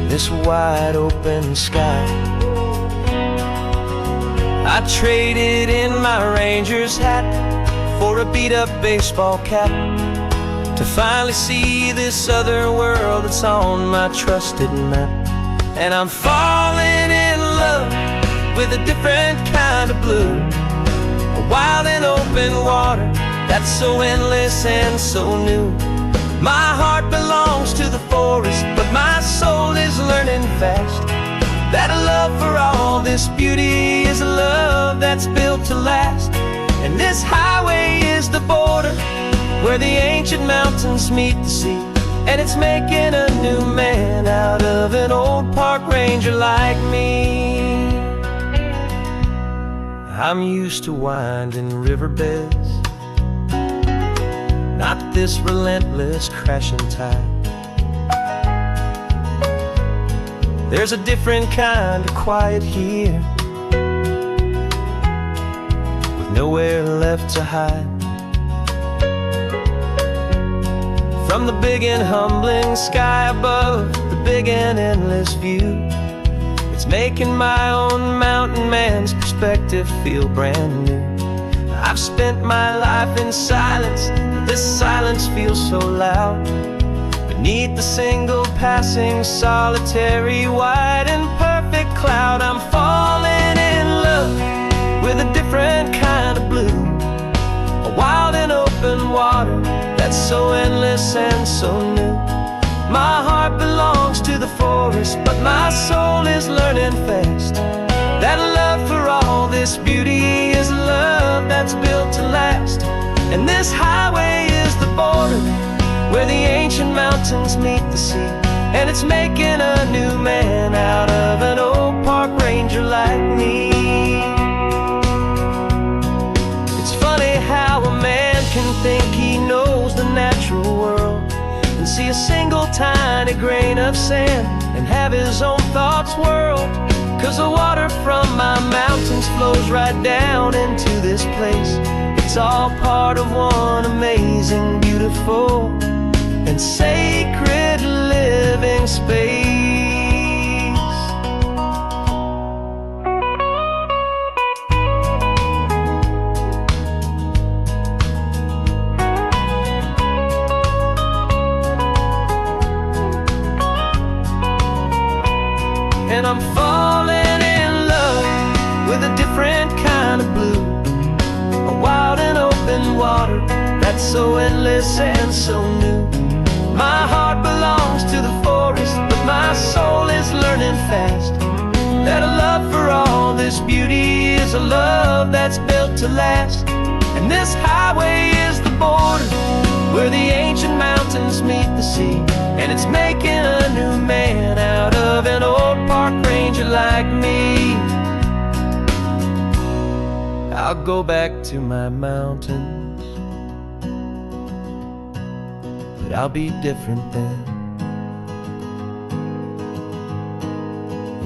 this wide open sky. I traded in my ranger's hat for a beat-up baseball cap to finally see this other world that's on my trusted map. And I'm falling in love with a different kind of blue, a wild and open water that's so endless and so new. My heart belongs to the forest, but my soul is learning fast that a love for all this beauty is a love that's built to last. And this highway is the border where the ancient mountains meet the sea, and it's making a new man out of an old park ranger like me. I'm used to winding riverbeds, not this relentless crashing tide. There's a different kind of quiet here, with nowhere left to hide. From the big and humbling sky above, the big and endless view, it's making my own mountain man's perspective feel brand new. I've spent my life in silence, this silence feels so loud. Beneath the single passing solitary white and perfect cloud, I'm falling in love with a different kind of blue, a wild and open water that's so endless and so new. My heart belongs to the forest, but my soul is learning fast that love for all this beauty is a love that's built to last. And this highway is the border where the ancient mountains meet the sea, and it's making a new man out of an old park ranger like me. It's funny how a man can think he knows the natural world and see a single tiny grain of sand and have his own thoughts whirled. 'Cause the water from my mountains flows right down into this place. It's all part of one amazing, beautiful, and sacred living space. And I'm falling in love with a different kind of blue, a wild and open water that's so endless and so new. My heart belongs to the forest, but my soul is learning fast that a love for all this beauty is a love that's built to last. And this highway is the border where the ancient mountains meet the sea, and it's making a new man out of an old park ranger like me. I'll go back to my mountains, but I'll be different then,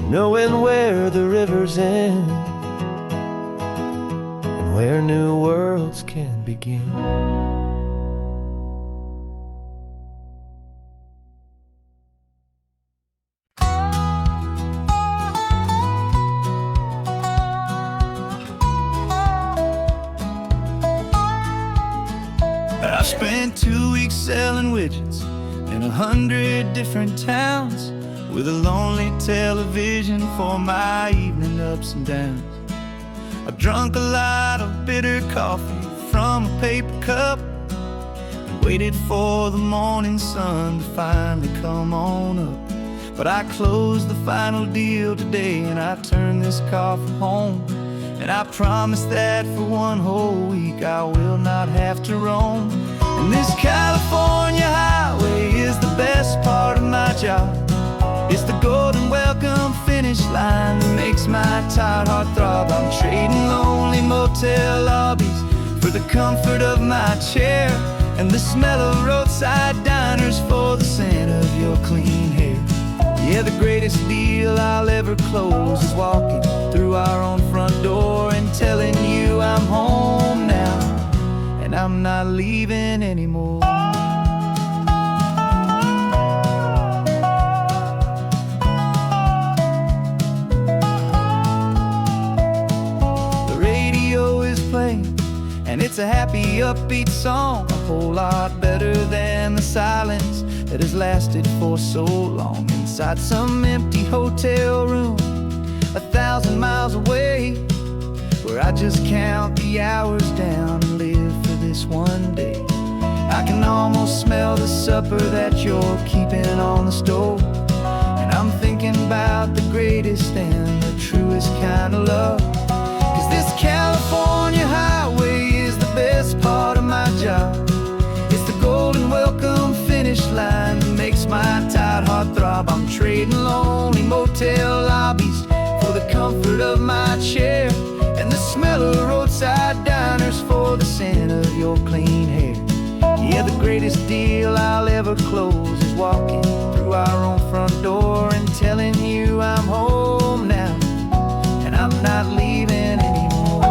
knowing where the rivers end and where new worlds can begin. I've spent 2 weeks selling widgets in 100 different towns, with a lonely television for my evening ups and downs. I've drunk a lot of bitter coffee from a paper cup, and waited for the morning sun to finally come on up. But I closed the final deal today, and I turned this car for home. And I promise that for one whole week I will not have to roam. And this California highway is the best part of my job. It's the golden welcome finish line that makes my tired heart throb. I'm trading lonely motel lobbies for the comfort of my chair, and the smell of roadside diners for the scent of your clean hair. Yeah, the greatest deal I'll ever close is walking through our own front door and telling you I'm home now, and I'm not leaving anymore. The radio is playing, and it's a happy, upbeat song, a whole lot better than the silence that has lasted for so long. Inside some empty hotel room 1,000 miles away, where I just count the hours down and live for this one day. I can almost smell the supper that you're keeping on the stove, and I'm thinking about the greatest and the truest kind of love. 'Cause this California highway is the best part of my job. It's the golden welcome finish line that makes my tired heart throb. I'm trading lonely motel lobbies for the comfort of my chair, and the smell of roadside diners for the scent of your clean hair. Yeah, the greatest deal I'll ever close is walking through our own front door and telling you I'm home now, and I'm not leaving anymore.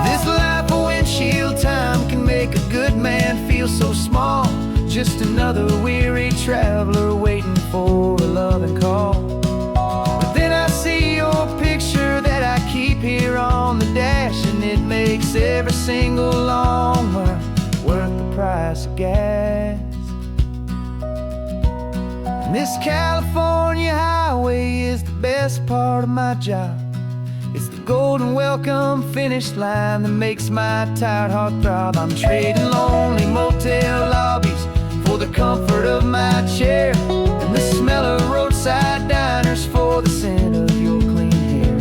This life of windshield time can make a good man feel so small, just another weary traveler waiting for a loving call. But then I see your picture that I keep here on the dash, and it makes every single long mile worth the price of gas. And this California highway is the best part of my job. It's the golden welcome finish line that makes my tired heart throb. I'm trading lonely motel lobbies for the comfort of my chair, and the smell of roadside diners for the scent of your clean hair.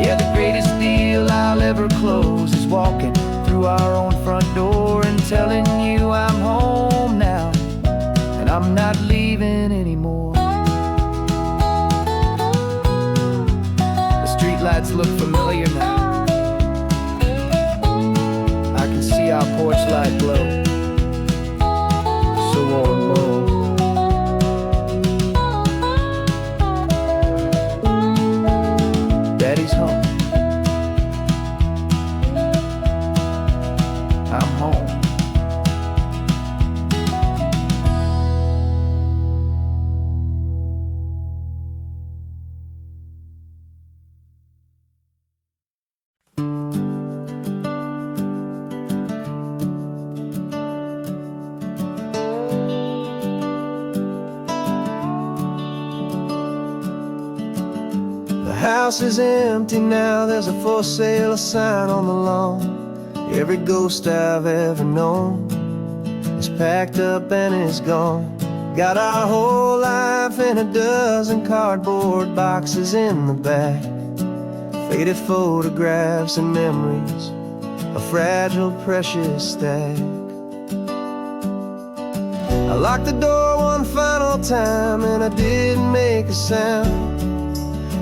Yeah, the greatest deal I'll ever close is walking through our own front door and telling you I'm home now, and I'm not leaving anymore. The streetlights look familiar now. I can see our porch light glow, so warm, low. Daddy's home. I'm home. The house is empty now, there's a for sale sign on the lawn. Every ghost I've ever known is packed up and is gone. Got our whole life in a dozen cardboard boxes in the back. Faded photographs and memories, a fragile, precious stack. I locked the door one final time and I didn't make a sound,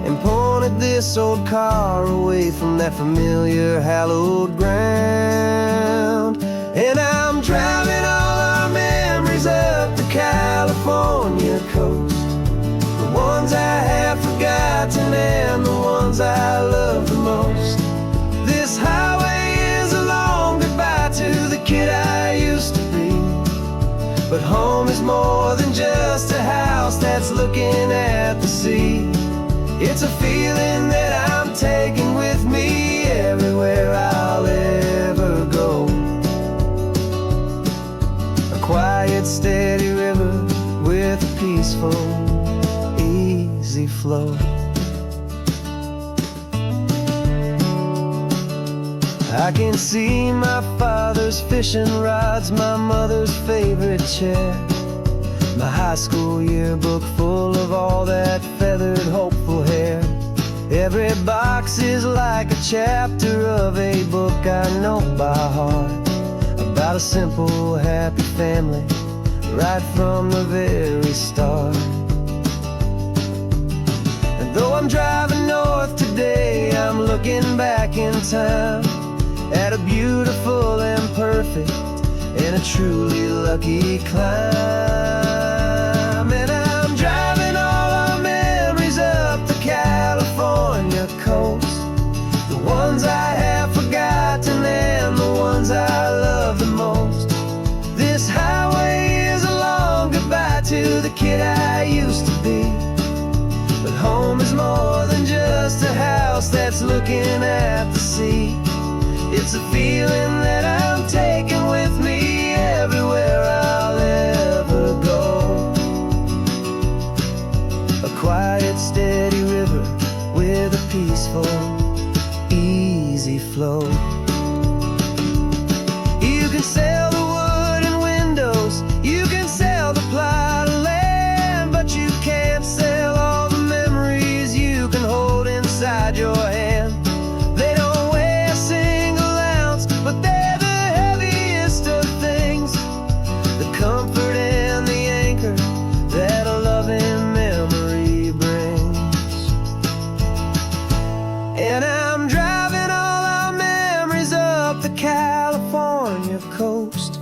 and pointed this old car away from that familiar hallowed ground. And I'm driving all our memories up the California coast, the ones I have forgotten and the ones I love the most. This highway is a long goodbye to the kid I used to be, but home is more than just a house that's looking at the sea. It's a feeling that I'm taking with me everywhere I easy flow. I can see my father's fishing rods, my mother's favorite chair, my high school yearbook full of all that feathered, hopeful hair. Every box is like a chapter of a book I know by heart, about a simple, happy family, right from the very start. And though I'm driving north today, I'm looking back in time at a beautiful and perfect and a truly lucky climb. And I'm driving all our memories up the California coast, the ones I have forgotten and the ones I love the most. This highway is a long goodbye to the kid I used to be, but home is more than just a house that's looking at the sea. It's a feeling that I'm taking with me everywhere I'll ever go. A quiet, steady river with a peaceful, easy flow. You can sail the wooden windows, you can sail the plot of land, but you can't sail all the memories you can hold inside your hand. They don't weigh a single ounce, but they're the heaviest of things, the comfort and the anchor that a loving memory brings. And I'm driving all our memories up the California coast,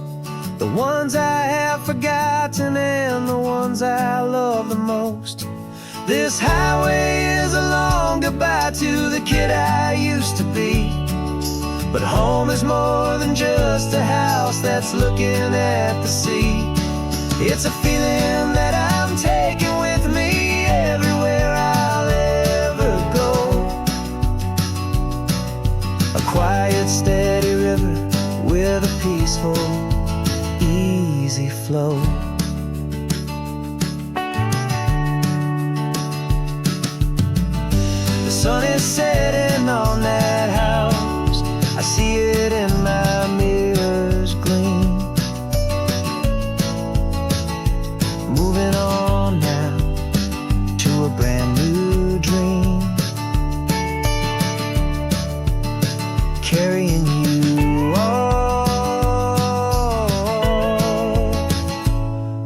the ones I have forgotten and the ones I love the most. This highway is a long goodbye to the kid I used to be, but home is more than just a house that's looking at the sea. It's a feeling that I'm taking with me everywhere I'll ever go. A quiet, steady river with a peaceful, easy flow. The sun is setting on that house, I see it in my mirror's gleam. Moving on now to a brand new dream, carrying you all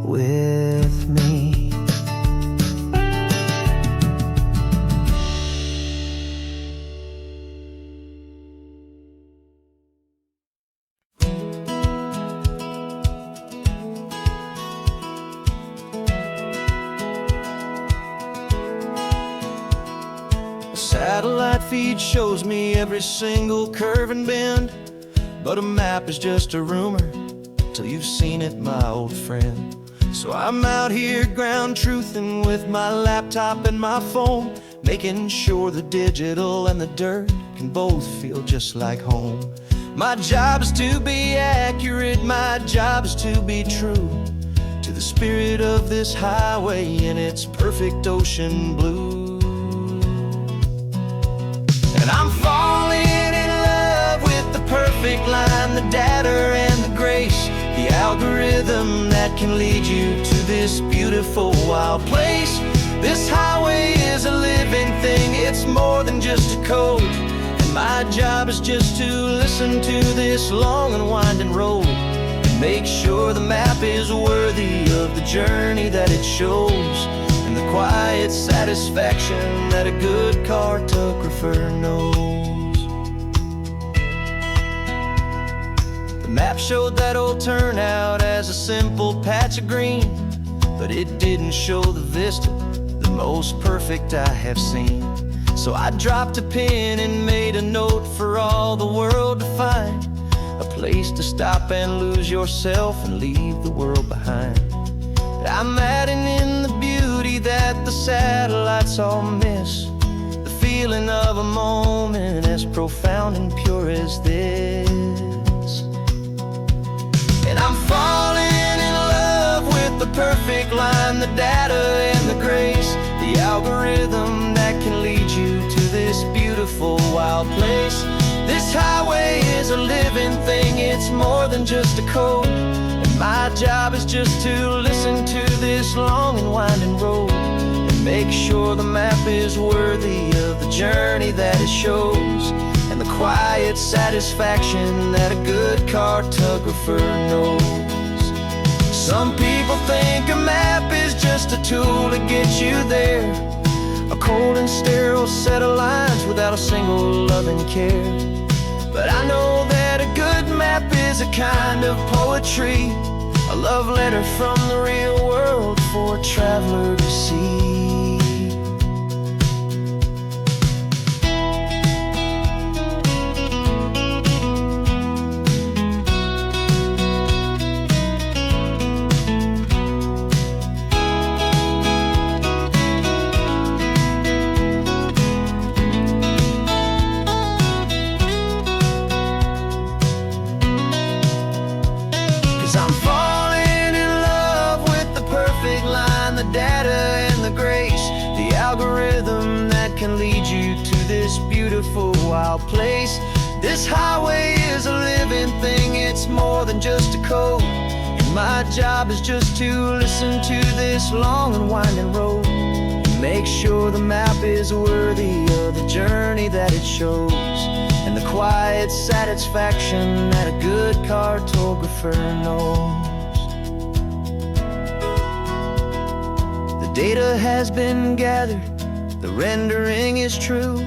with me. Satellite feed shows me every single curve and bend, but a map is just a rumor till you've seen it, my old friend. So I'm out here ground truthing with my laptop and my phone, making sure the digital and the dirt can both feel just like home. My job is to be accurate, my job is to be true to the spirit of this highway in its perfect ocean blue. And I'm falling in love with the perfect line, the data and the grace, the algorithm that can lead you to this beautiful wild place. This highway is a living thing, it's more than just a code, and my job is just to listen to this long and winding road and make sure the map is worthy of the journey that it shows, and the quiet satisfaction that a good cartographer knows. The map showed that old turnout as a simple patch of green, but it didn't show the vista, the most perfect I have seen. So I dropped a pin and made a note for all the world to find, a place to stop and lose yourself and leave the world behind. I'm adding in the beauty that the satellites all miss, the feeling of a moment as profound and pure as this. And I'm falling in love with the perfect line, the data and the grace, the algorithm that can lead you to this beautiful wild place. This highway is a living thing, it's more than just a code. And my job is just to listen to this long and winding road and make sure the map is worthy of the journey that it shows, and the quiet satisfaction that a good cartographer knows. Some people think a map is just a tool to get you there, a cold and sterile set of lines without a single loving care. But I know that a good map is a kind of poetry, a love letter from the real world for a traveler to see. 'Cause I'm falling in love with the perfect line, the data and the grace, the algorithm that can lead you to this beautiful wild place. This highway is a living thing, it's more than just a code. And my job is just to listen to this long and winding road and make sure the map is worthy of the journey that it shows, and the quiet satisfaction that a good cartographer knows. The data has been gathered, the rendering is true.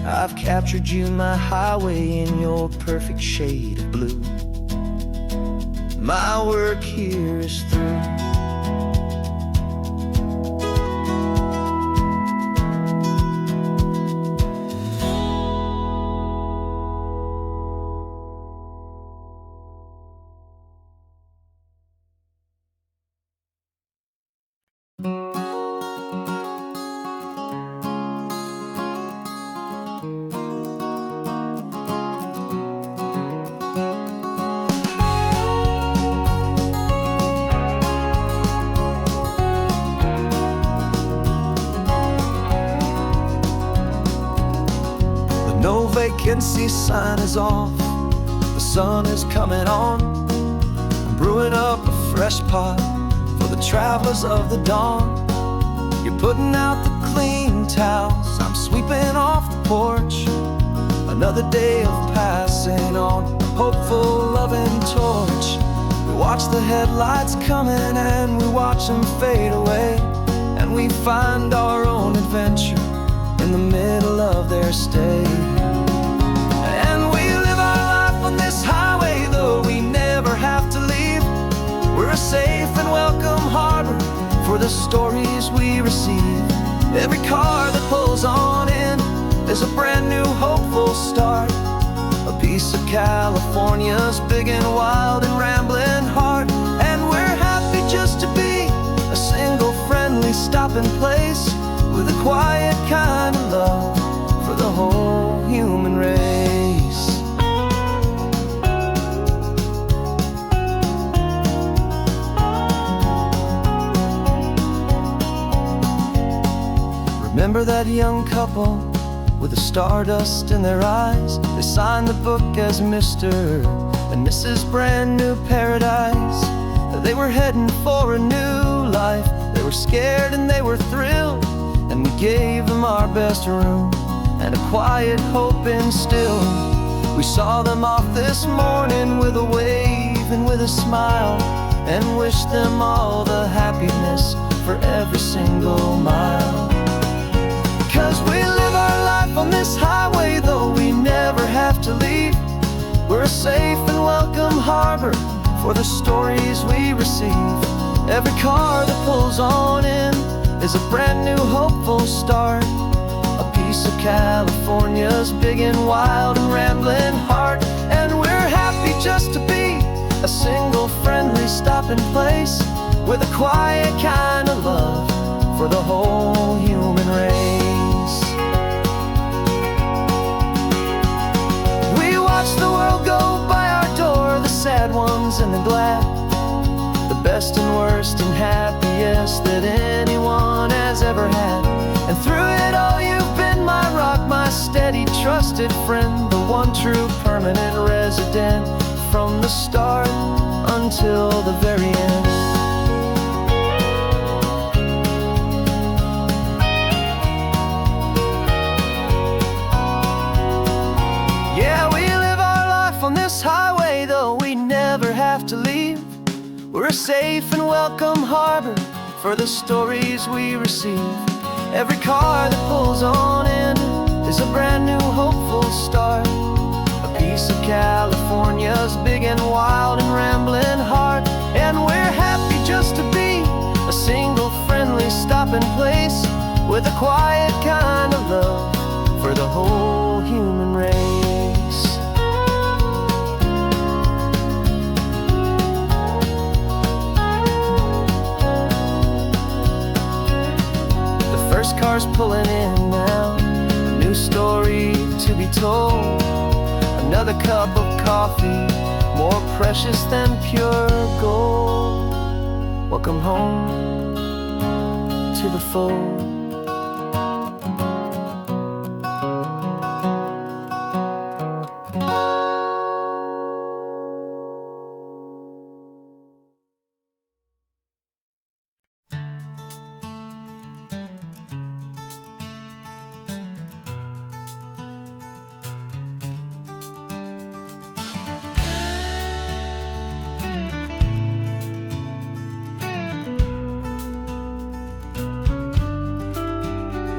I've captured you, my highway, in your perfect shade of blue. My work here is through. No vacancy sign is off, the sun is coming on. I'm brewing up a fresh pot for the travelers of the dawn. You're putting out the clean towels, I'm sweeping off the porch. Another day of passing on a hopeful, loving torch. We watch the headlights coming and we watch them fade away, and we find our own adventure in the middle of their stay. And we live our life on this highway, though we never have to leave. We're a safe and welcome harbor for the stories we receive. Every car that pulls on in is a brand new hopeful start, a piece of California's big and wild and rambling heart. And we're happy just to be a single friendly stopping place, with a quiet kind of love for the whole human race. Remember that young couple with the stardust in their eyes? They signed the book as Mr. and Mrs. Brand New Paradise. They were heading for a new life. They were scared and they were thrilled, and we gave them our best room and a quiet hope instilled. We saw them off this morning with a wave and with a smile, and wished them all the happiness for every single mile. 'Cause we live our life on this highway, though we never have to leave. We're a safe and welcome harbor for the stories we receive. Every car that pulls on in is a brand new hopeful start, a piece of California's big and wild and rambling heart. And we're happy just to be a single friendly stopping place, with a quiet kind of love for the whole human race. We watch the world go by our door, the sad ones and the glad, the best and worst and happiest that anyone has ever had. trusted friend, the one true permanent resident, from the start until the very end. Yeah, we live our life on this highway, though we never have to leave. We're a safe and welcome harbor for the stories we receive. Every car that pulls on in is a brand new hopeful start, a piece of California's big and wild and rambling heart. And we're happy just to be a single friendly stopping place, with a quiet kind of love for the whole human race. First car's pulling in now, a new story to be told. Another cup of coffee, more precious than pure gold. Welcome home to the fold.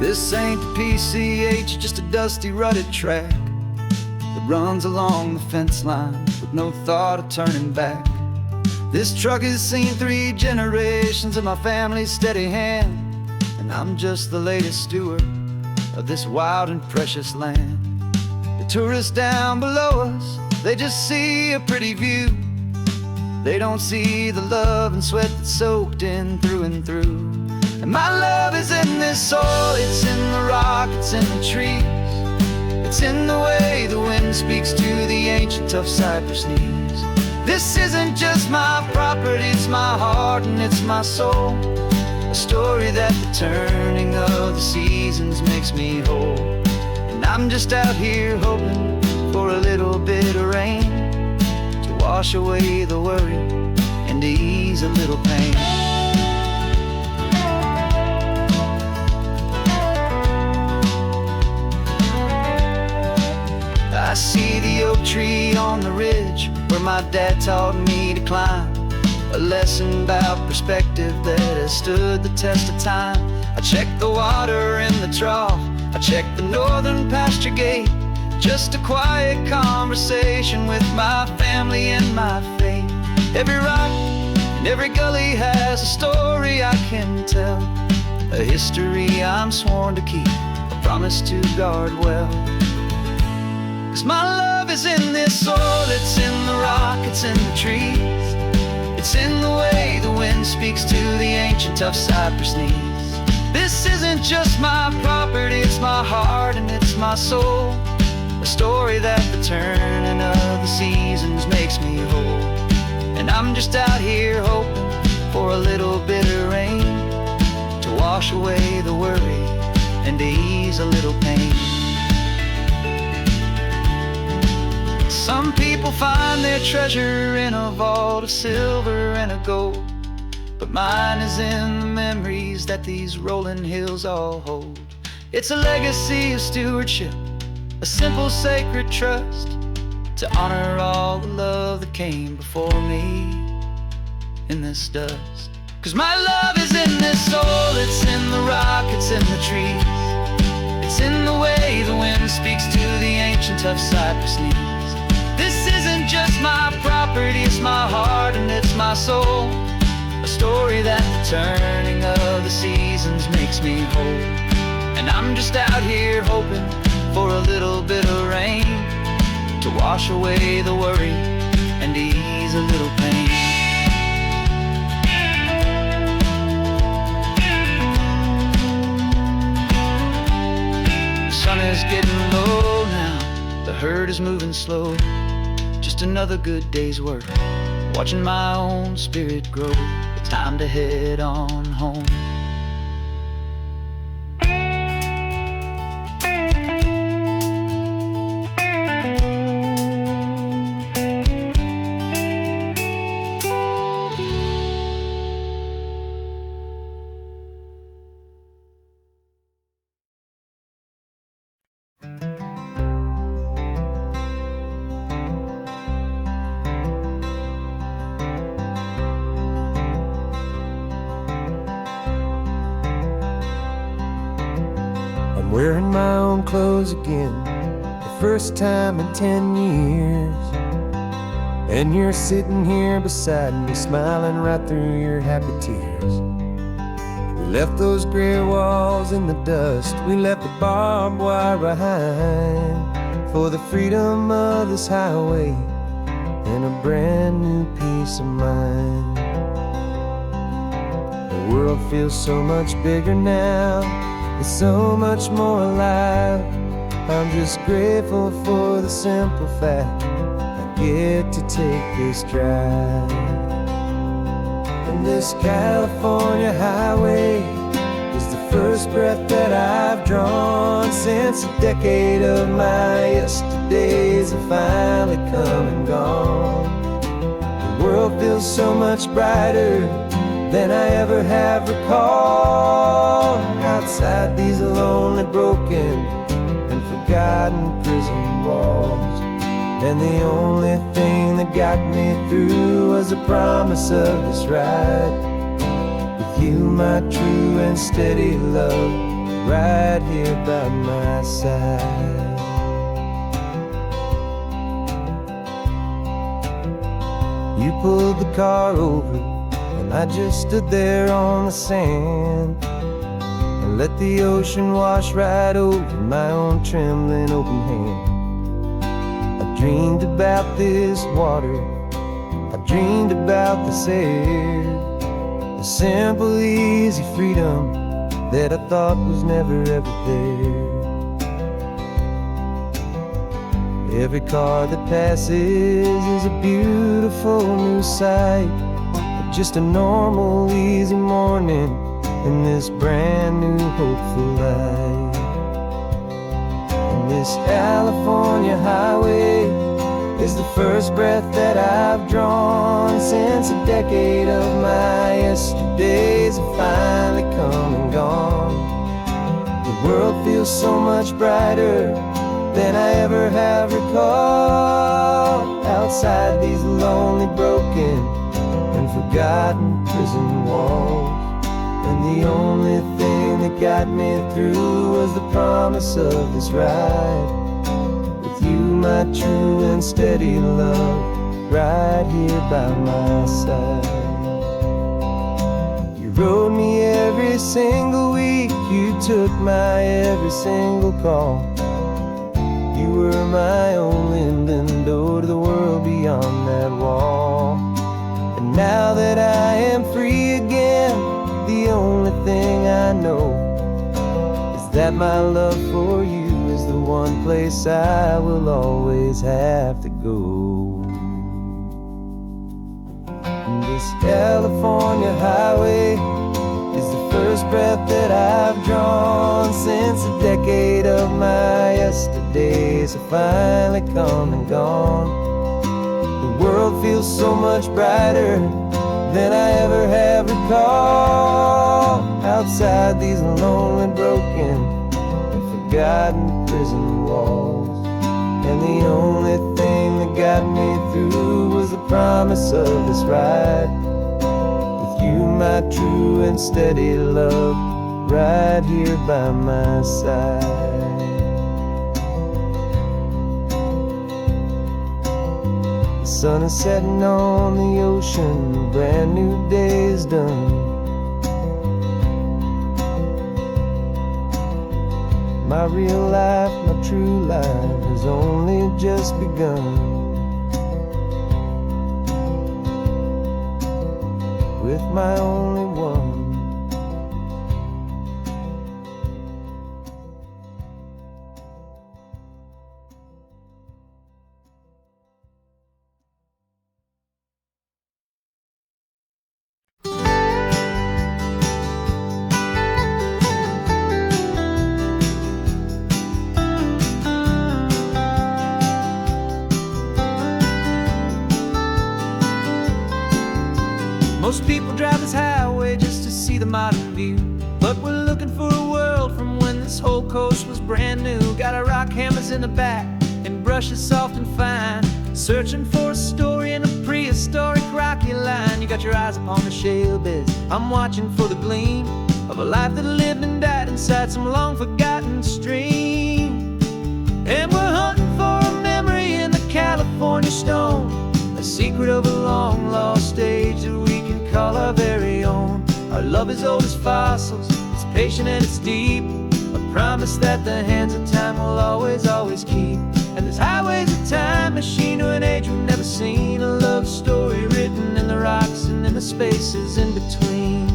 This ain't the PCH, just a dusty, rutted track that runs along the fence line with no thought of turning back. This truck has seen 3 generations of my family's steady hand, and I'm just the latest steward of this wild and precious land. The tourists down below us, they just see a pretty view. They don't see the love and sweat that's soaked in through and through. And my love is in this soil, it's in the rock, it's in the trees. It's in the way the wind speaks to the ancient tough cypress knees. This isn't just my property, it's my heart and it's my soul. A story that the turning of the seasons makes me whole. And I'm just out here hoping for a little bit of rain to wash away the worry and to ease a little pain. I see the oak tree on the ridge where my dad taught me to climb, a lesson about perspective that has stood the test of time. I check the water in the trough, I check the northern pasture gate, just a quiet conversation with my family and my faith. Every rock and every gully has a story I can tell, a history I'm sworn to keep, a promise to guard well. 'Cause my love is in this soil, it's in the rock, it's in the trees. It's in the way the wind speaks to the ancient tough cypress knees. This isn't just my property, it's my heart and it's my soul. A story that the turning of the seasons makes me whole. And I'm just out here hoping for a little bit of rain to wash away the worry and to ease a little pain. Some people find their treasure in a vault of silver and of gold, but mine is in the memories that these rolling hills all hold. It's a legacy of stewardship, a simple sacred trust, to honor all the love that came before me in this dust. 'Cause my love is in this soul, it's in the rock, it's in the trees. It's in the way the wind speaks to the ancient tough cypress knees. This isn't just my property, it's my heart and it's my soul. A story that the turning of the seasons makes me whole. And I'm just out here hoping for a little bit of rain to wash away the worry and ease a little pain. The sun is getting low now, the herd is moving slow. Just another good day's work, watching my own spirit grow. It's time to head on home. wearing my own clothes again, the first time in 10 years. And you're sitting here beside me, smiling right through your happy tears. We left those gray walls in the dust, we left the barbed wire behind, for the freedom of this highway and a brand new peace of mind. The world feels so much bigger now, it's so much more alive. I'm just grateful for the simple fact I get to take this drive. And this California highway is the first breath that I've drawn since a decade of my yesterdays have finally come and gone. The world feels so much brighter than I ever have recalled. Outside these lonely, broken, and forgotten prison walls, and the only thing that got me through was the promise of this ride with you, my true and steady love, right here by my side. You pulled the car over, and I just stood there on the sand and let the ocean wash right over my own trembling open hand. I dreamed about this water, I dreamed about this air, the simple, easy freedom that I thought was never ever there. Every car that passes is a beautiful new sight, just a normal, easy morning in this brand new, hopeful life. And this California highway is the first breath that I've drawn since a decade of my yesterdays have finally come and gone. The world feels so much brighter than I ever have recalled. Outside these lonely, broken, and forgotten prison walls, and the only thing that got me through was the promise of this ride with you, my true and steady love, right here by my side. You rode me every single week, you took my every single call. You were my only window to the world beyond that wall. And now that I am free again, the only thing I know is that my love for you is the one place I will always have to go. And this California highway is the first breath that I've drawn since a decade of my yesterdays have finally come and gone. The world feels so much brighter than I ever have recalled. Outside these lonely, broken, and forgotten prison walls, and the only thing that got me through was the promise of this ride with you, my true and steady love, right here by my side. The sun is setting on the ocean, a brand new day is done. My real life, my true life has only just begun. With my only one. Most people drive this highway just to see the modern view, but we're looking for a world from when this whole coast was brand new. Got our rock hammers in the back and brushes soft and fine, searching for a story in a prehistoric rocky line. You got your eyes upon the shale beds, I'm watching for the gleam of a life that lived and died inside some long forgotten stream. stream. And we're hunting for a memory in the California stone, a secret of a long lost age that we can call our very own. Our love is old as fossils, it's patient and it's deep, a promise that the hands of time will always, always keep. And this highway's a time machine to an age we've never seen, a love story written in the rocks and in the spaces in between.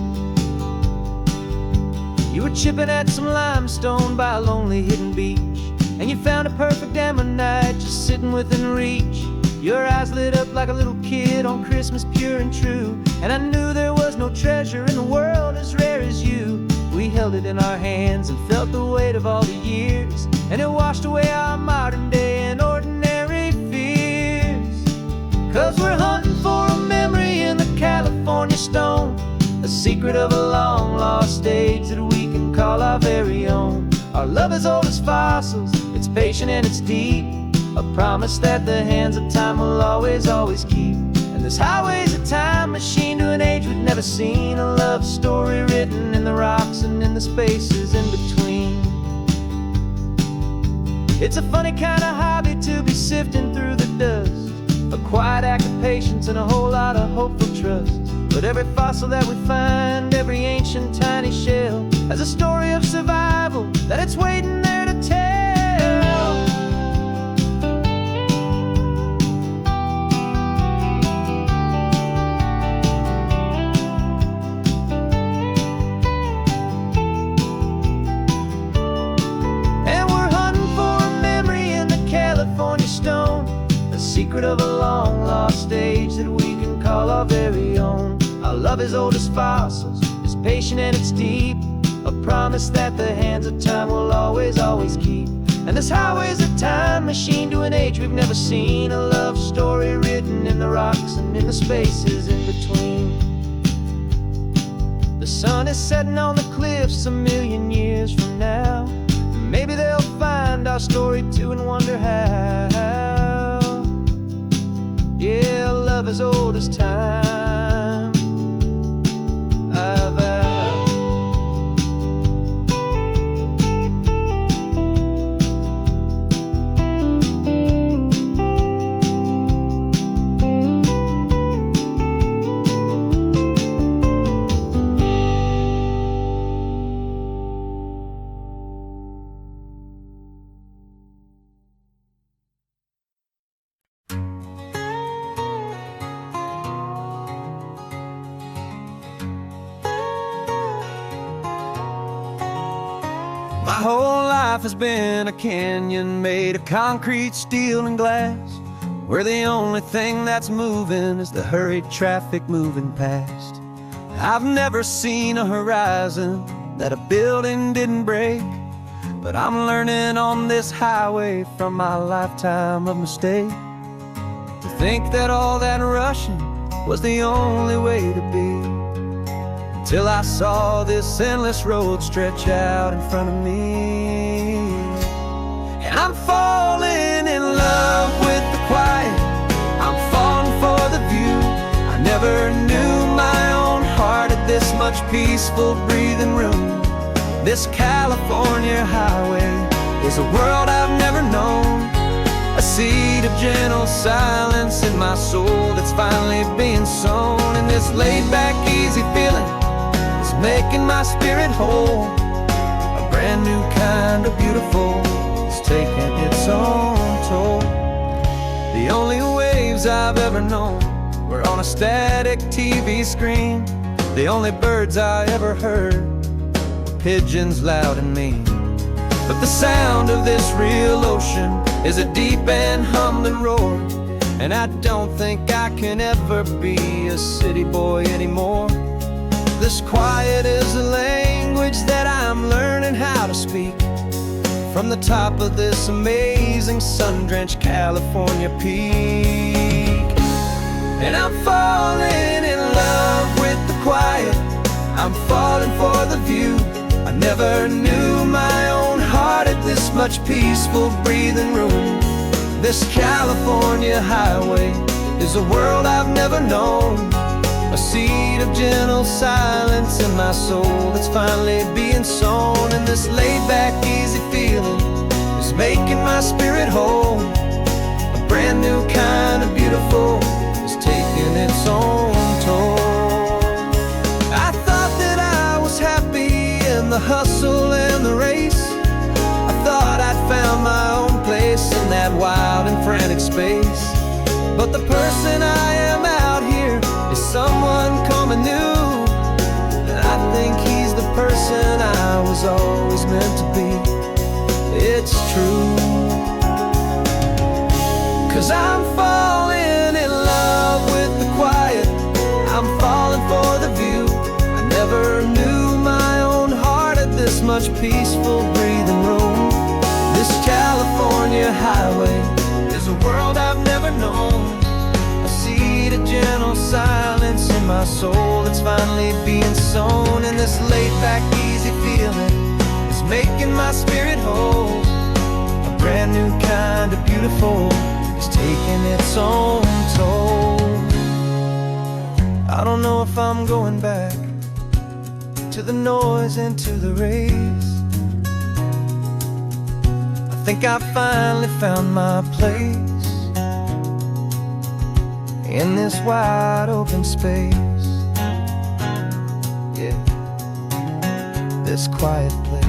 You were chipping at some limestone by a lonely hidden beach, and you found a perfect ammonite just sitting within reach. Your eyes lit up like a little kid on Christmas, pure and true. And I knew there was no treasure in the world as rare as you. We held it in our hands and felt the weight of all the years, and it washed away our modern day and ordinary fears. 'Cause we're hunting for a memory in the California stone, a secret of a long lost age that we can call our very own. Our love is old as fossils, it's patient and it's deep, a promise that the hands of time will always, always keep. And this highway's a time machine to an age we've never seen, a love story written in the rocks and in the spaces in between. It's a funny kind of hobby to be sifting through the dust, a quiet act of patience and a whole lot of hopeful trust. But every fossil that we find, every ancient tiny shell, has a story of survival that it's waiting there to tell. And we're hunting for a memory in the California stone, a secret of a long lost age that we can call our very own. Our love is old as fossils, it's patient and it's deep, a promise that the hands of time will always, always keep. And this highway's a time machine to an age we've never seen, a love story written in the rocks and in the spaces in between. The sun is setting on the cliffs a million years from now, maybe they'll find our story too and wonder how. Yeah, love is old as time. My whole life has been a canyon made of concrete, steel, and glass, where the only thing that's moving is the hurried traffic moving past. I've never seen a horizon that a building didn't break, but I'm learning on this highway from my lifetime of mistake, to think that all that rushing was the only way to be. Till I saw this endless road stretch out in front of me. And I'm falling in love with the quiet, I'm falling for the view. I never knew my own heart had this much peaceful breathing room. This California highway is a world I've never known, a seed of gentle silence in my soul that's finally being sown. And this laid-back, easy feeling making my spirit whole, a brand new kind of beautiful is taking its own toll. The only waves I've ever known were on a static TV screen. The only birds I ever heard were pigeons loud and mean. But the sound of this real ocean is a deep and humbling roar, and I don't think I can ever be a city boy anymore. This quiet is a language that I'm learning how to speak, from the top of this amazing sun-drenched California peak. And I'm falling in love with the quiet, I'm falling for the view. I never knew my own heart had this much peaceful breathing room. This California highway is a world I've never known, a seed of gentle silence in my soul that's finally being sown. And this laid-back, easy feeling making my spirit whole. A brand new kind of beautiful is taking its own toll. I thought that I was happy in the hustle and the race. I thought I'd found my own place in that wild and frantic space. But the person I am out here is someone coming new, and I think he's the person I was always meant to be. It's true, 'cause I'm falling in love with the quiet. I'm falling for the view. I never knew my own heart had this much peaceful breathing room. This California highway is a world I've never known. A seed of gentle silence in my soul that's finally being sown. And this laid-back, easy feeling is making my spirit whole. A brand new kind of beautiful is taking its own toll. I don't know if I'm going back to the noise and to the race. I think I finally found my place in this wide open space. Yeah, this quiet place.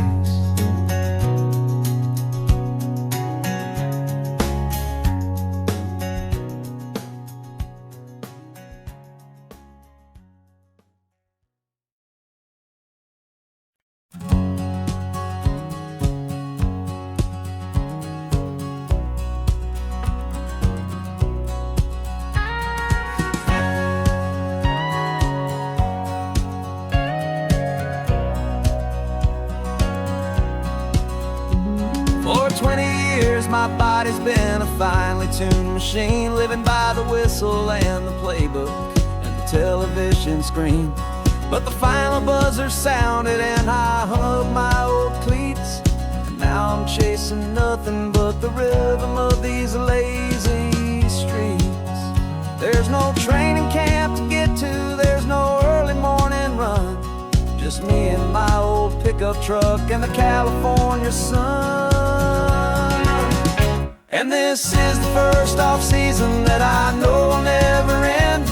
For 20 years my body's been a finely tuned machine, living by the whistle and the playbook and the television screen. But the final buzzer sounded and I hung up my old cleats, and now I'm chasing nothing but the rhythm of these lazy streets. There's no training camp to get to, there's no early morning run, just me and my old pickup truck and the California sun. And this is the first off-season that I know will never end.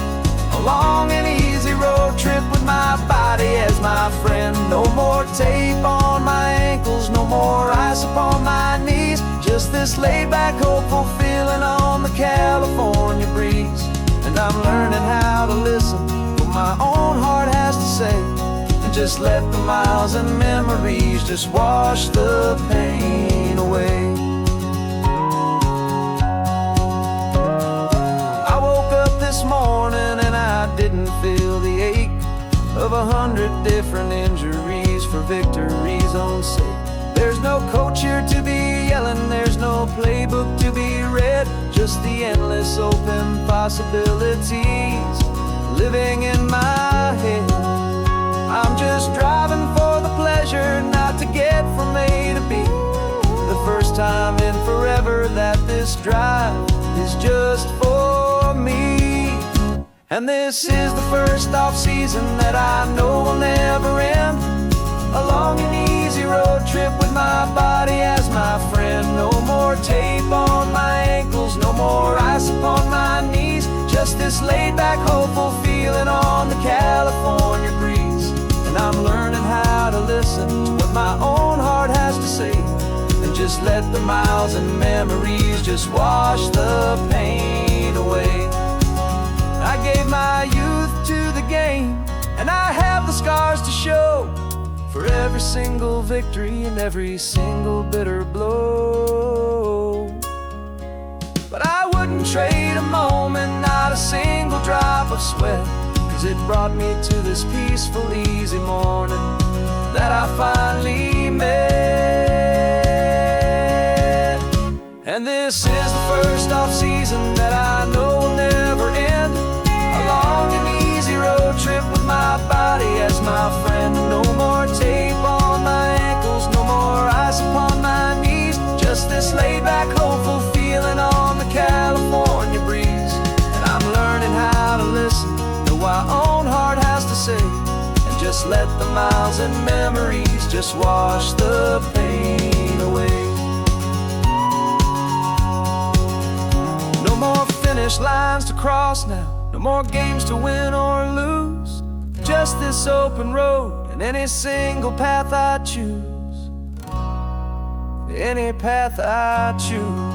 A long and easy road trip with my body as my friend. No more tape on my ankles, no more ice upon my knees. Just this laid-back, hopeful feeling on the California breeze. And I'm learning how to listen what my own heart has to say, and just let the miles and memories just wash the pain away. This morning and I didn't feel the ache of 100 different injuries for victory's own sake. There's no coach here to be yelling, there's no playbook to be read, just the endless open possibilities living in my head. I'm just driving for the pleasure, not to get from A to B. The first time in forever that this drive is just for me. And this is the first off-season that I know will never end. A long and easy road trip with my body as my friend. No more tape on my ankles, no more ice upon my knees. Just this laid-back, hopeful feeling on the California breeze. And I'm learning how to listen to what my own heart has to say, and just let the miles and memories just wash the pain away. I gave my youth to the game, and I have the scars to show for every single victory and every single bitter blow. But I wouldn't trade a moment, not a single drop of sweat, 'cause it brought me to this peaceful, easy morning that I finally met. And this is the first off-season that I know will never end. A long and easy road trip with my body as my friend. No more tape on my ankles, no more ice upon my knees. Just this laid-back, hopeful feeling on the California breeze. And I'm learning how to listen to what my own heart has to say, and just let the miles and memories just wash the pain away. finish lines to cross now. No more games to win or lose. Just this open road and any single path I choose. Any path I choose.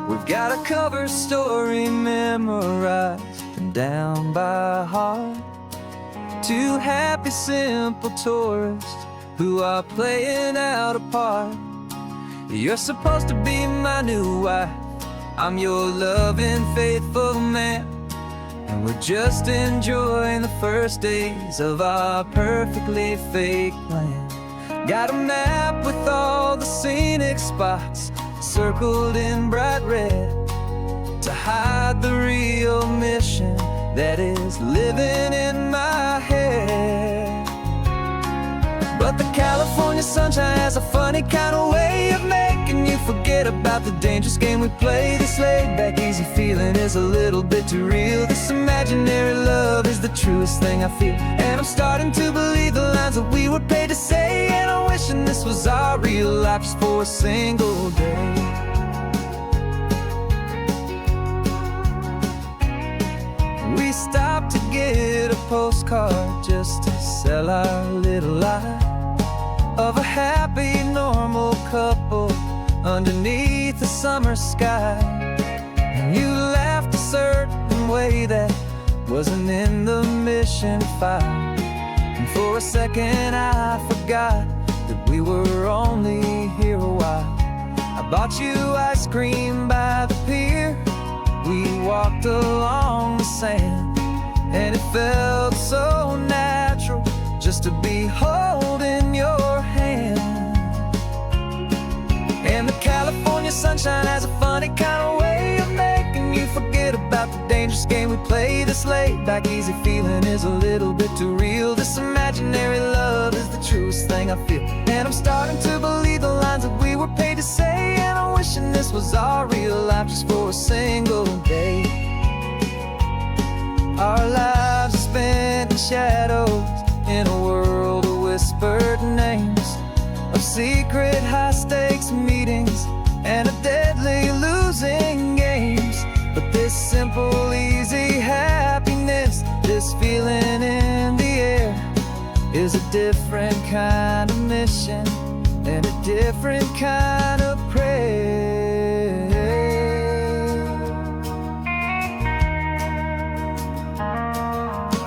We've got a cover story memorized and down by heart. Two happy, simple tourists who are playing out a part. You're supposed to be my new wife, I'm your loving, faithful man. And we're just enjoying the first days of our perfectly fake plan. Got a map with all the scenic spots circled in bright red to hide the real mission that is living in my head. But the California sunshine has a funny kind of way of making you forget about the dangerous game we play. This laid-back, easy feeling is a little bit too real. This imaginary love is the truest thing I feel. And I'm starting to believe the lines that we were paid to say. And I'm wishing this was our real life just for a single day. We stopped to get a postcard just to sell our little lie of a happy, normal couple underneath the summer sky. And you laughed a certain way that wasn't in the mission file. And for a second I forgot that we were only here a while. I bought you ice cream by the pier. We walked along the sand, and it felt so natural just to be holding your hand. And the California sunshine has a funny kind of way of making you forget about the dangerous game we play. This laid-back, easy feeling is a little bit too real. This imaginary love is the truest thing I feel. And I'm starting to believe the lines that we were paid to say. And I'm wishing this was our real life just for a single day. Our lives are spent in shadows, in a world of whispered names, of secret high-stakes meetings and of deadly losing games. But this simple, easy happiness, this feeling in the air, is a different kind of mission and a different kind of prayer.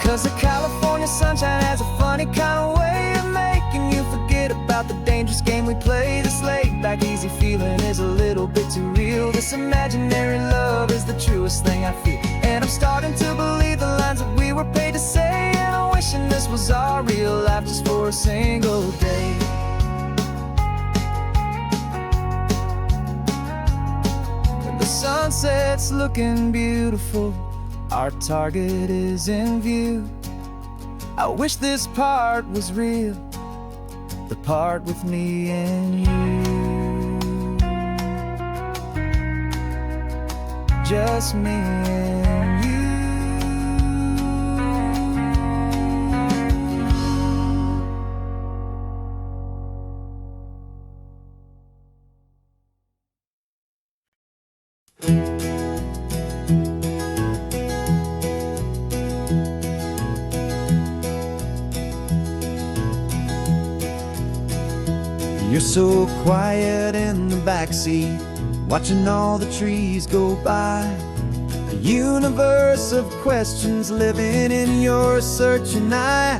'Cause the California sunshine has a funny kind of way of making you forget about the dangerous game we play. This laid-back, easy feeling is a little bit too real. This imaginary love is the truest thing I feel. And I'm starting to believe the lines that we were paid to say. And I'm wishing this was our real life just for a single day. And the sunset's looking beautiful, our target is in view. I wish this part was real, the part with me and you. Just me and you. You're so quiet in the backseat, watching all the trees go by. A universe of questions living in your searching eye.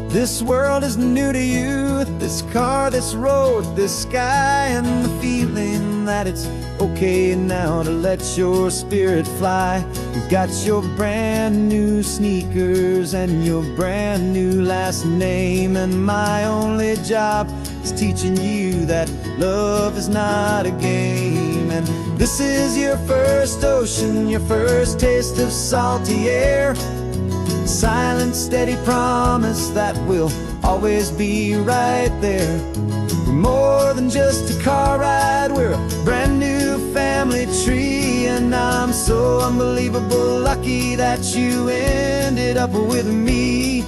This world is new to you, this car, this road, this sky, and the feeling that it's okay now to let your spirit fly. You've got your brand new sneakers and your brand new last name, and my only job is teaching you that love is not a game. And this is your first ocean, your first taste of salty air. Silent, steady promise that we'll always be right there. We're more than just a car ride, we're a brand new family tree. And I'm so unbelievable lucky that you ended up with me.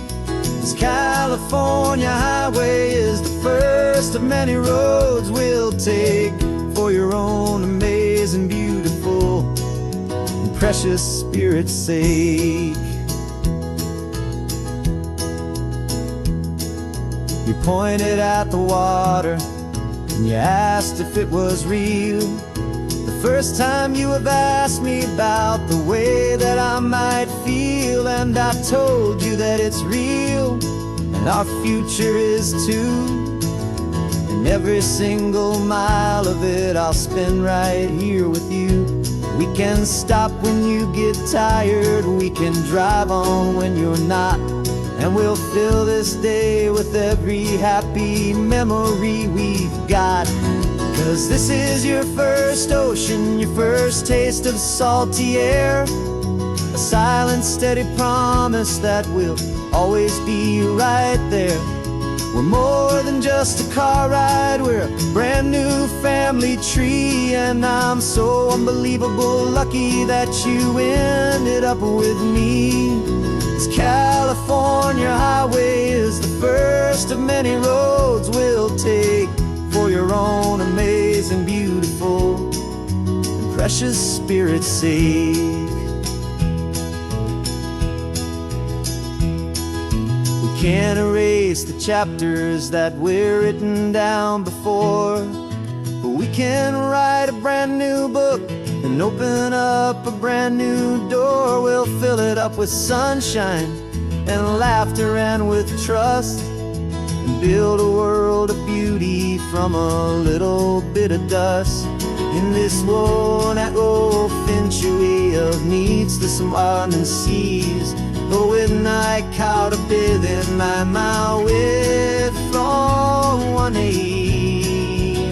This California highway is the first of many roads we'll take for your own amazing, beautiful, and precious Spirit's sake. You pointed at the water and you asked if it was real. The first time you have asked me about the way that I might feel, and I told you that it's real and our future is too. And every single mile of it I'll spend right here with you. We can stop when you get tired, we can drive on when you're not, and we'll fill this day with every happy memory we've got. 'Cause this is your first ocean, your first taste of salty air, a silent, steady promise that we'll always be right there. We're more than just a car ride, we're a brand new family tree. And I'm so unbelievable lucky that you ended up with me. This California highway is the first of many roads we'll take for your own amazing, beautiful, and precious Spirit's sake. We can't erase the chapters that we're written down before, but we can write a brand new book and open up a brand new door. We'll fill it up with sunshine and laughter and with trust, and build a world of beauty from a little bit of dust. In this world that finchuí of needs to some and seas, but with night caught a bit in my mouth with from one aim.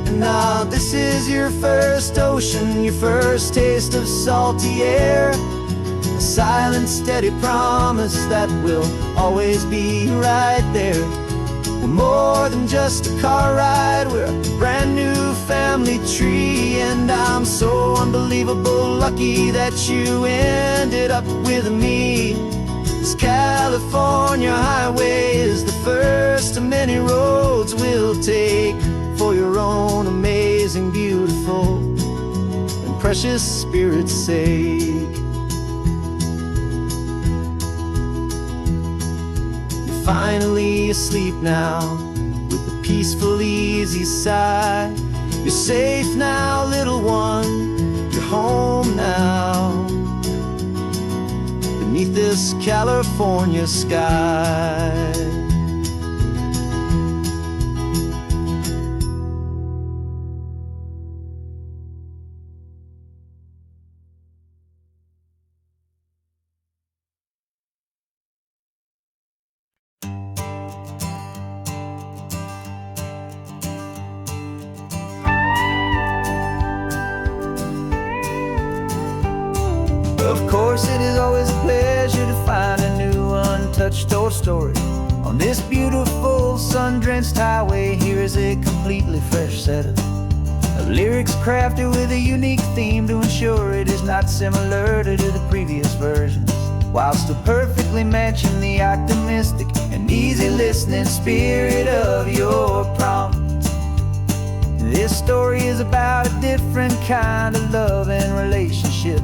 And now this is your first ocean, your first taste of salty air, a silent, steady promise that we'll always be right there. We're more than just a car ride, we're a brand new family tree. And I'm so unbelievable lucky that you ended up with me. This California highway is the first of many roads we'll take for your own amazing, beautiful, and precious Spirit's sake. Finally asleep now, with a peaceful, easy sigh. You're safe now, little one, you're home now, beneath this California sky. Of course, it is always a pleasure to find a new untouched old story. On this beautiful sun-drenched highway, here is a completely fresh set of lyrics crafted with a unique theme to ensure it is not similar to the previous versions, while still perfectly matching the optimistic and easy listening spirit of your prompt. This story is about a different kind of love and relationship.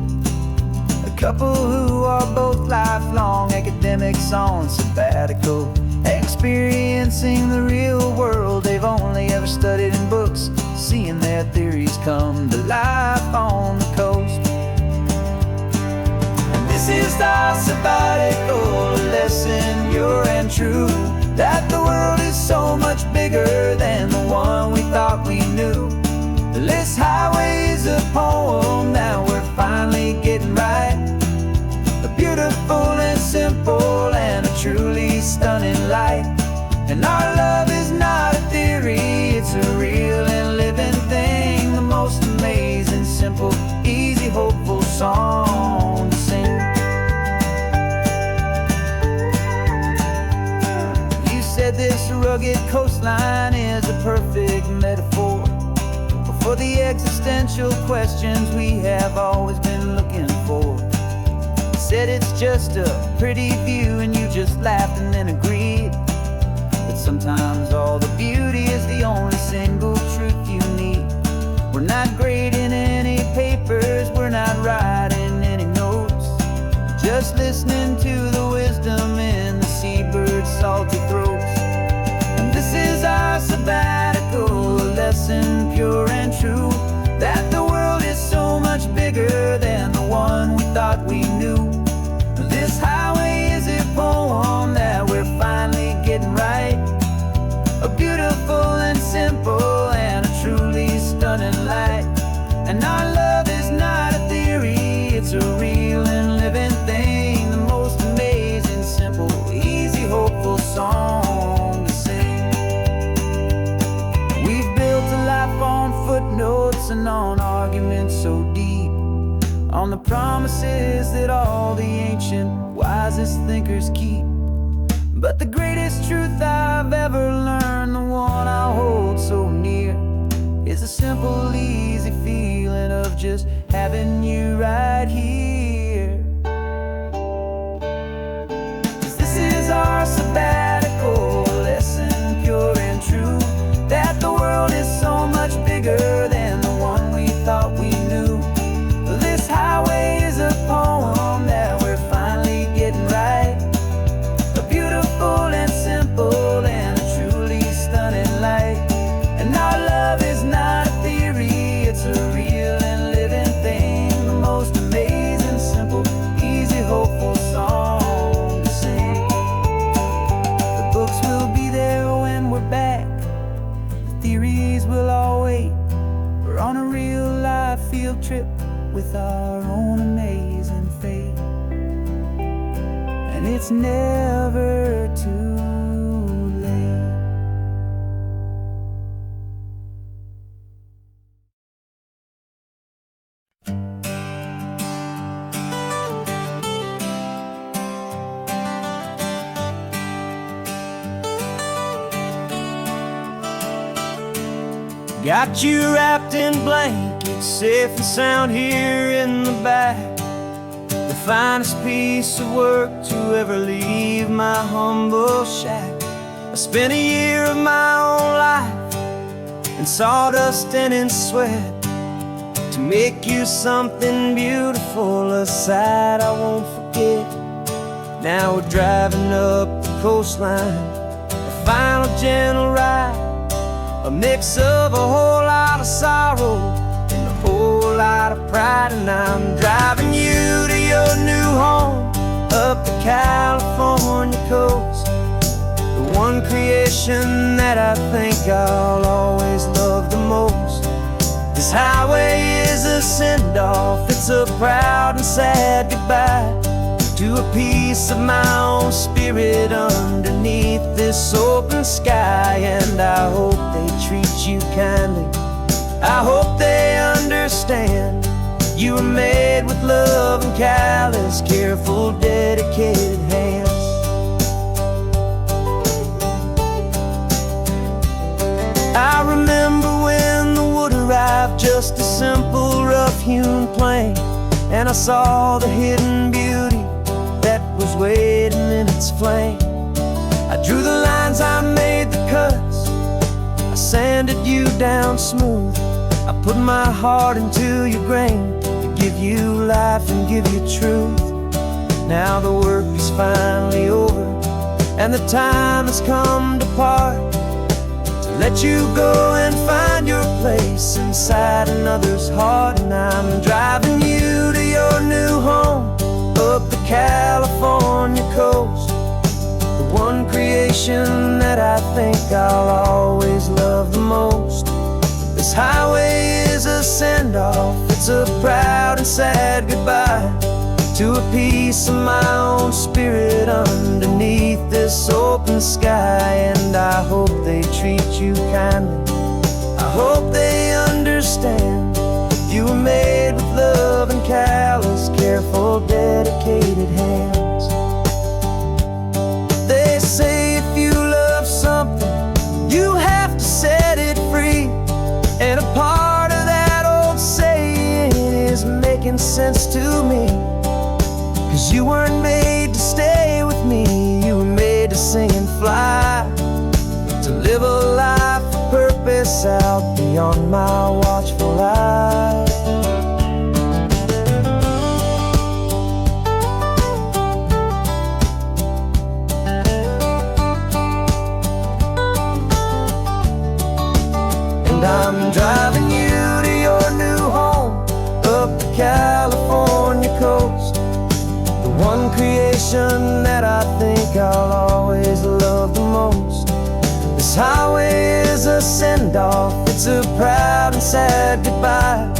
Couple who are both lifelong academics on sabbatical, experiencing the real world they've only ever studied in books, seeing their theories come to life on the coast. And this is our sabbatical lesson, pure and true, that the world is so much bigger than the one we thought we knew. This highway is a poem that we're finally getting right, a beautiful and simple and a truly stunning light. And our love is not a theory, it's a real and living thing, the most amazing, simple, easy, hopeful song to sing. You said this rugged coastline is a perfect metaphor for for the existential questions we have always been looking for. Said it's just a pretty view and you just laughed and then agreed. But sometimes all the beauty is the only single truth you need. We're not grading any papers, we're not writing any notes, just listening to the wisdom in the seabird's salty throats. And this is our sabbatical, a lesson pure and true, that the world is so much bigger than the one we thought we knew. This highway is a poem that we're finally getting right, a beautiful and simple and a truly stunning light. And our love is not a theory, it's a real and living thing, the most amazing, simple, easy, hopeful song to sing. We've built a life on footnotes and on arguments so deep, on the promises that all the ancient, wisest thinkers keep. But the greatest truth I've ever learned, the one I hold so near, is a simple, easy feeling of just having you right here. 'Cause this is our sabbatical, lesson pure and true, that the world is so much bigger than the one we thought we knew. This highway is a poem that we're finally getting right, a beautiful and simple and a truly stunning light. And our love is not a theory, it's a real and living thing, the most amazing, simple, easy, hopeful song to sing. The books will be there when we're back, the theories will all wait. We're on a real life field trip with our own amazing fate, and it's never too late. Got you wrapped in blankets, safe and sound here in the back. The finest piece of work to ever leave my humble shack. I spent a year of my own life in sawdust and in sweat to make you something beautiful, a sight I won't forget. Now we're driving up the coastline, a final gentle ride, a mix of a whole lot of sorrow and a whole lot of pride. And I'm driving you to your new home up the California coast, the one creation that I think I'll always love the most. This highway is a send-off, it's a proud and sad goodbye to a piece of my own spirit underneath this open sky. And I hope they treat you kindly, I hope they understand you were made with love and callous, careful, dedicated hands. I remember when the wood arrived, just a simple rough-hewn plank, and I saw the hidden beauty that was waiting in its flame. I drew the lines, I made the cuts, I sanded you down smooth. I put my heart into your grain to give you life and give you truth. Now the work is finally over and the time has come to part, to let you go and find your place inside another's heart. And I'm driving you to your new home up the California coast, the one creation that I think I'll always love the most. This highway is a send-off, it's a proud and sad goodbye to a piece of my own spirit underneath this open sky. And I hope they treat you kindly, I hope they understand you were made with love and callous, careful, dedicated hands. They say if you love something, you have to set it free, and a part of sense to me. 'Cause you weren't made to stay with me, you were made to sing and fly, to live a life of purpose out beyond my watchful eye. And I'm driving you to your new home up the California coast, the one creation that I think I'll always love the most. This highway is a send-off, it's a proud and sad goodbye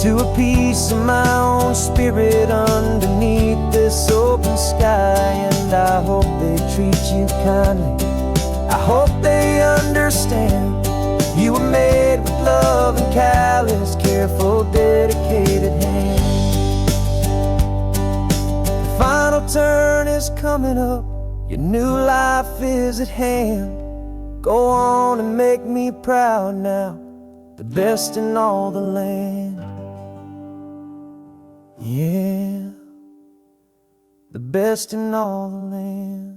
to a piece of my own spirit underneath this open sky. And I hope they treat you kindly, I hope they understand you were made with love and callous, careful, dedicated hands. The final turn is coming up, your new life is at hand. Go on and make me proud now, the best in all the land. Yeah, the best in all the land.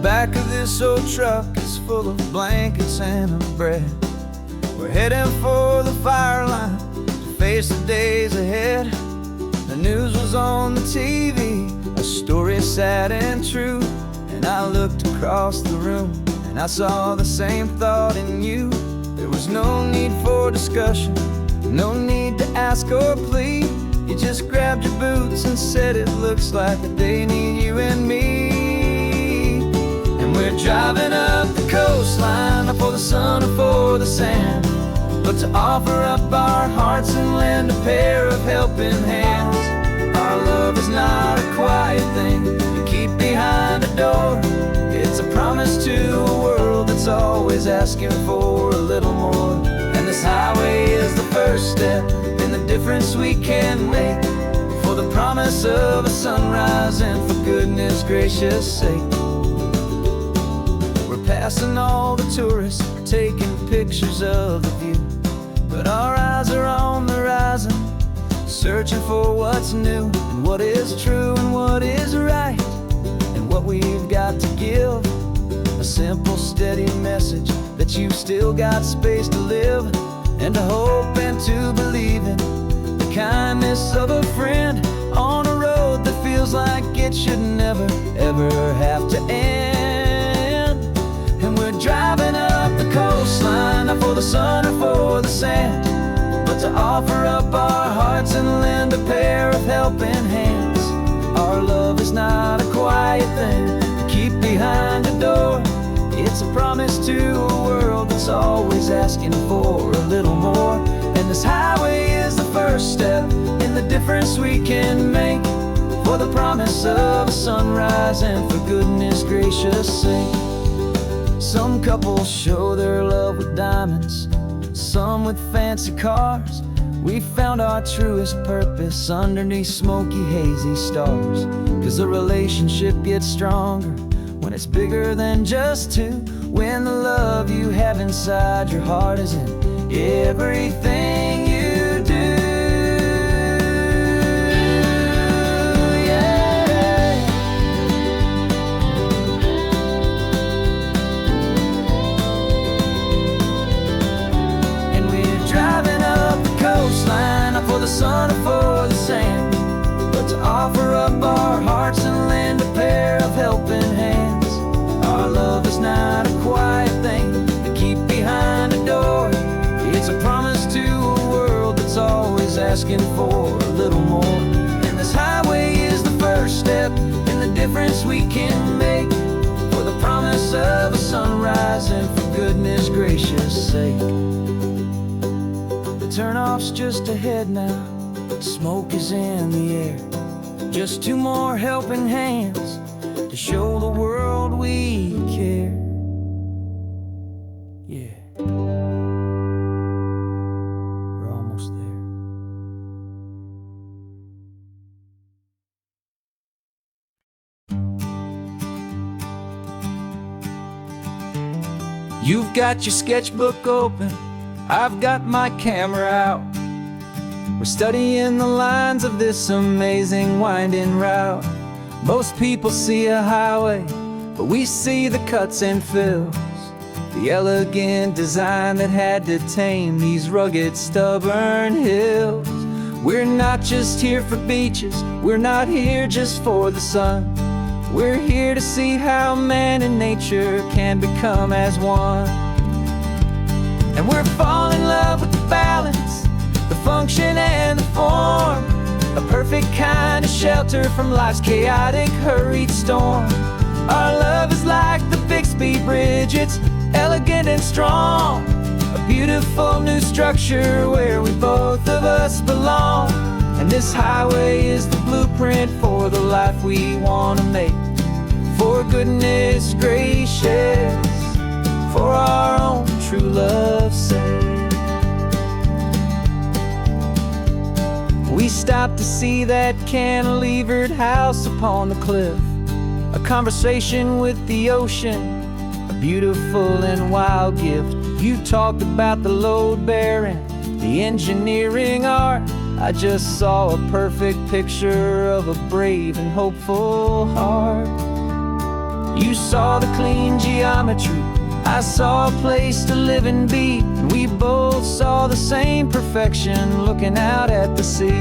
Back of this old truck is full of blankets and of bread. We're heading for the fire line to face the days ahead. The news was on the TV, a story sad and true. And I looked across the room and I saw the same thought in you. There was no need for discussion, no need to ask or plead. You just grabbed your boots and said it looks like the day need you and me. We're driving up the coastline, not for the sun or for the sand, but to offer up our hearts and lend a pair of helping hands. Our love is not a quiet thing you keep behind a door. It's a promise to a world that's always asking for a little more. And this highway is the first step in the difference we can make, for the promise of a sunrise and for goodness gracious sake. Passing all the tourists, taking pictures of the view, but our eyes are on the horizon, searching for what's new and what is true and what is right, and what we've got to give. A simple, steady message that you've still got space to live, and to hope and to believe in the kindness of a friend on a road that feels like it should never, ever have to end. We're driving up the coastline, not for the sun or for the sand, but to offer up our hearts and lend a pair of helping hands. Our love is not a quiet thing to keep behind a door. It's a promise to a world that's always asking for a little more. And this highway is the first step in the difference we can make, for the promise of a sunrise and for goodness gracious sake. Some couples show their love with diamonds, some with fancy cars. We found our truest purpose underneath smoky, hazy stars. 'Cause the relationship gets stronger when it's bigger than just two, when the love you have inside your heart is in everything you do. For the sun or for the sand, but to offer up our hearts and lend a pair of helping hands. Our love is not a quiet thing to keep behind a door. It's a promise to a world that's always asking for a little more. And this highway is the first step in the difference we can make, for the promise of a sunrise and for goodness gracious sake. Turnoff's just ahead now, smoke is in the air. Just two more helping hands to show the world we care. You've got your sketchbook open, I've got my camera out. We're studying the lines of this amazing winding route. Most people see a highway, but we see the cuts and fills, the elegant design that had to tame these rugged, stubborn hills. We're not just here for beaches, we're not here just for the sun. We're here to see how man and nature can become as one. And we're falling in love with the balance, the function and the form, a perfect kind of shelter from life's chaotic, hurried storm. Our love is like the Bixby Bridge, it's elegant and strong, a beautiful new structure where we both of us belong. And this highway is the blueprint for the life we want to make. For goodness gracious, for our own true love's sake. We stopped to see that cantilevered house upon the cliff, a conversation with the ocean, a beautiful and wild gift. You talked about the load bearing, the engineering art. I just saw a perfect picture of a brave and hopeful heart. You saw the clean geometry, I saw a place to live and be, and we both saw the same perfection looking out at the sea.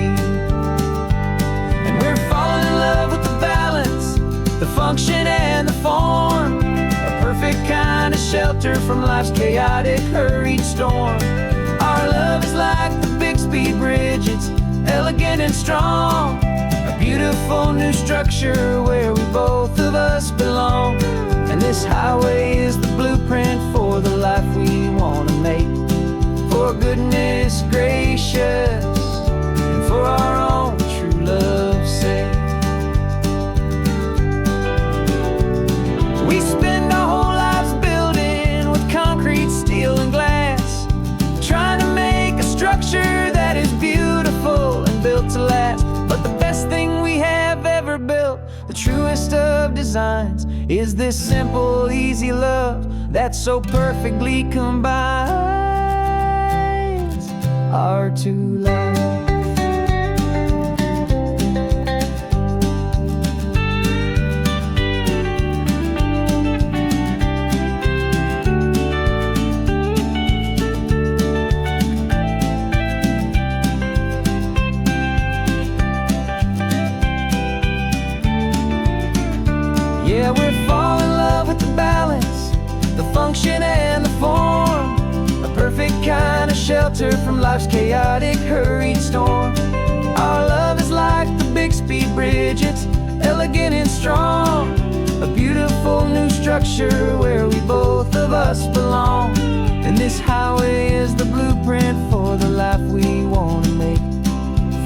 And we're falling in love with the balance, the function and the form, a perfect kind of shelter from life's chaotic, hurried storm. Our love is like the Bixby Bridge, it's elegant and strong, a beautiful new structure where we both of us belong. And this highway is the blueprint for the life we want to make. For goodness gracious, and for our own true love's sake. We spend our whole lives building with concrete, steel and glass, trying to make a structure that is beautiful and built to last. But the best thing we have ever built, the truest of designs, is this simple, easy love that so perfectly combines our two lives. Yeah, we're falling in love with the balance, the function and the form, a perfect kind of shelter from life's chaotic, hurried storm. Our love is like the Bixby Bridge, it's elegant and strong, a beautiful new structure where we both of us belong. And this highway is the blueprint for the life we want to make.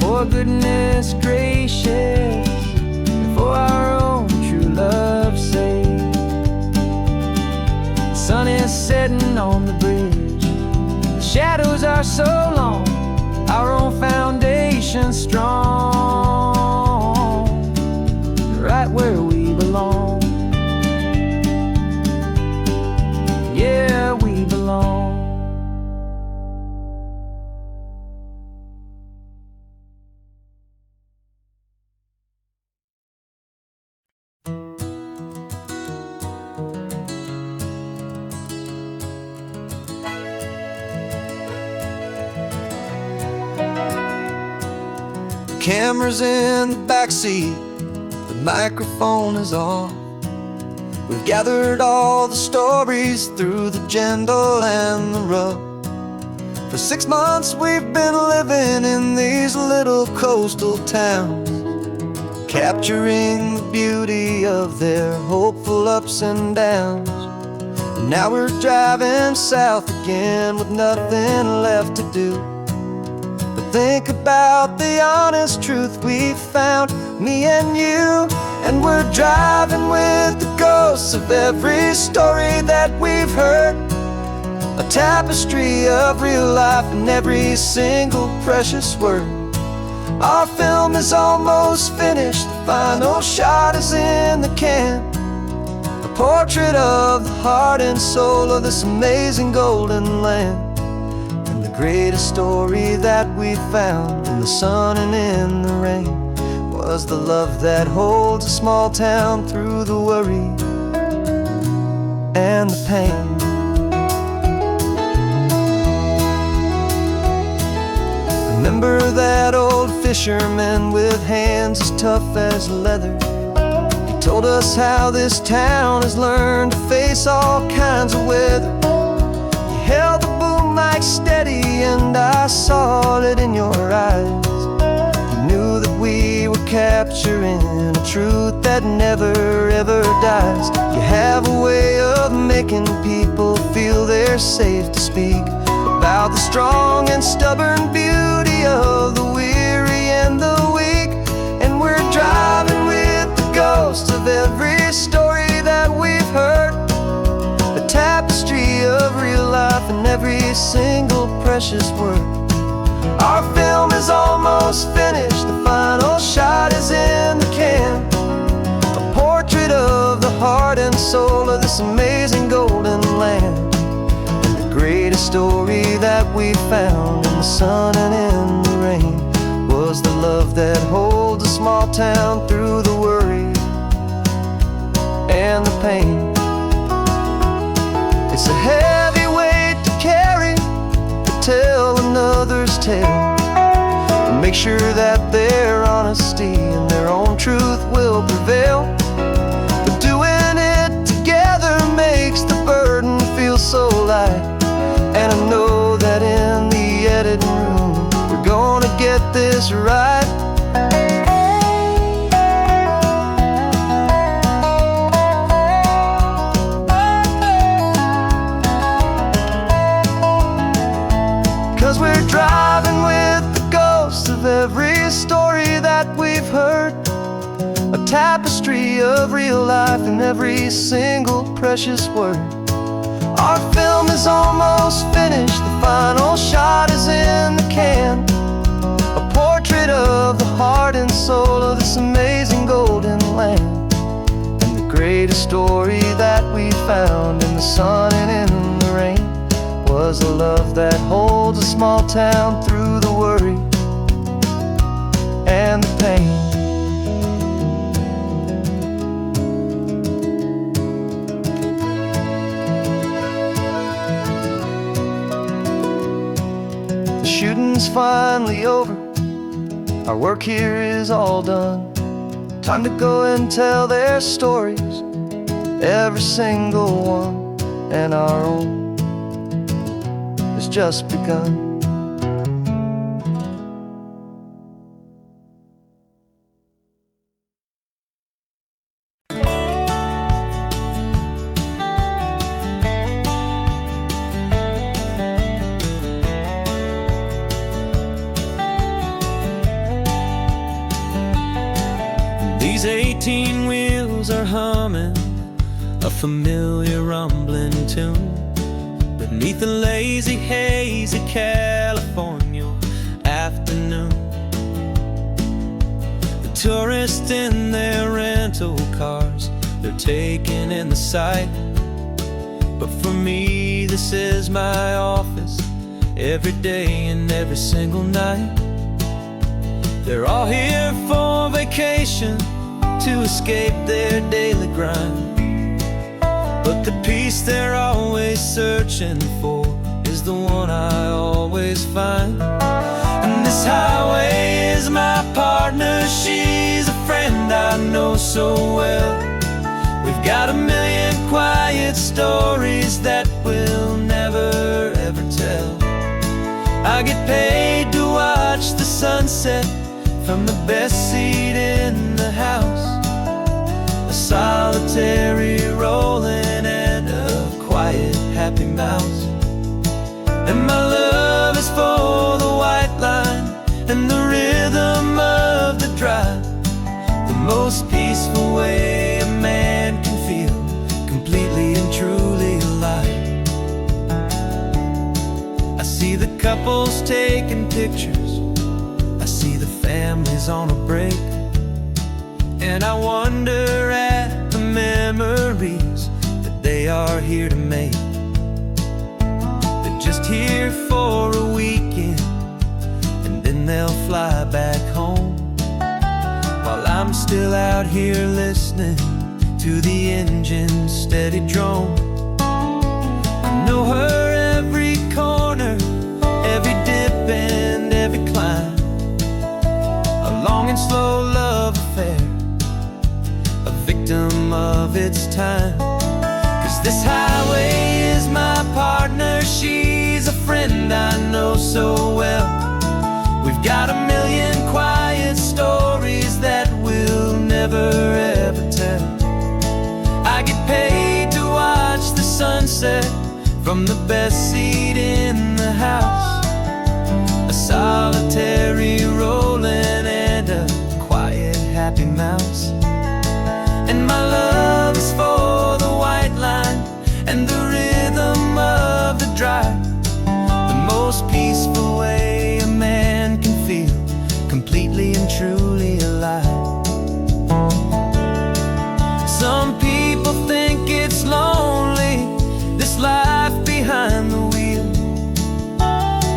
For goodness gracious, and for our own true love's sake. The sun is setting on the bridge, the shadows are so long, our own foundation strong, right where we belong. Yeah, we belong. Camera's in the backseat, the microphone is on. We've gathered all the stories through the gentle and the rough. For 6 months we've been living in these little coastal towns, capturing the beauty of their hopeful ups and downs. And now we're driving south again with nothing left to do. Think about the honest truth we found, me and you. And we're driving with the ghosts of every story that we've heard, a tapestry of real life in every single precious word. Our film is almost finished, the final shot is in the can, a portrait of the heart and soul of this amazing golden land. And the greatest story that we found in the sun and in the rain was the love that holds a small town through the worry and the pain. Remember that old fisherman with hands as tough as leather? He told us how this town has learned to face all kinds of weather. You held the boom mic steady and I saw it in your eyes. You knew that we were capturing a truth that never ever dies. You have a way of making people feel they're safe to speak about the strong and stubborn beauty of the weary and the weak. And we're driving with the ghosts of every story that we've heard, a tapestry of real life in every single precious word. Our film is almost finished, the final shot is in the can, a portrait of the heart and soul of this amazing golden land. Greatest story that we found in the sun and in the rain was the love that holds a small town through the worry and the pain. It's a heavy weight to carry, to tell another's tale, and make sure that their honesty and their own truth will prevail. But doing it together makes the burden feel so light. And I know that in the editing room we're gonna get this right. 'Cause we're driving with the ghosts of every story that we've heard, a tapestry of real life in every single precious word. Our film is almost finished, the final shot is in the can, a portrait of the heart and soul of this amazing golden land. And the greatest story that we found in the sun and in the rain was a love that holds a small town through the worry and the pain. Shooting's finally over, our work here is all done. Time to go and tell their stories, every single one, and our own has just begun. These 18 wheels are humming a familiar rumbling tune beneath the lazy haze of California afternoon. The tourists in their rental cars, they're taking in the sight. But for me, this is my office, every day and every single night. They're all here for vacation, to escape their daily grind. But the peace they're always searching for is the one I always find. And this highway is my partner, she's a friend I know so well. We've got a million quiet stories that we'll never ever tell. I get paid to watch the sunset from the best seat in the house, a solitary rolling and a quiet happy mouse. And my love is for the white line and the rhythm of the drive, the most peaceful way a man can feel completely and truly alive. I see the couples taking pictures, I see the families on a break, and I wonder at the memories they are here to make. They're just here for a weekend, and then they'll fly back home, while I'm still out here listening to the engine's steady drone. I know her every corner, every dip and every climb, a long and slow love affair, a victim of its time. 'Cause this highway is my partner, she's a friend I know so well. We've got a million quiet stories that we'll never ever tell. I get paid to watch the sunset from the best seat in the house, a solitary rolling and a quiet happy mouse. And my love is for the white line and the rhythm of the drive, the most peaceful way a man can feel completely and truly alive. Some people think it's lonely, this life behind the wheel,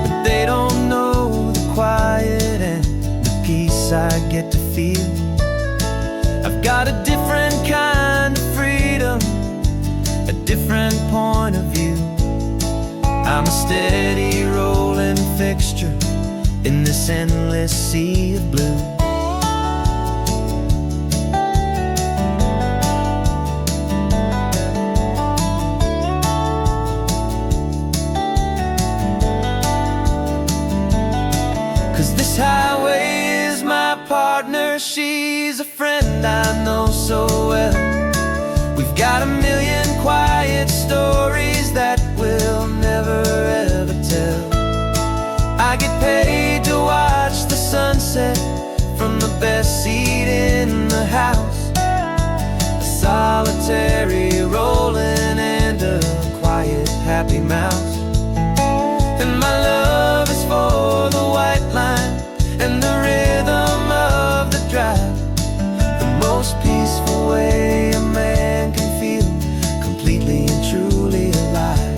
but they don't know the quiet and the peace I get to feel. I've got a different kind of freedom, a different point of view. I'm a steady rolling fixture in this endless sea of blue. 'Cause this highway is my partner, she's a friend I know so well. We've got a million quiet stories that we'll never ever tell. I get paid to watch the sunset from the best seat in the house, a solitary rolling and a quiet happy mouse. And my love is for the white line and the rhythm of the drive, the most peaceful way a man can feel completely and truly alive.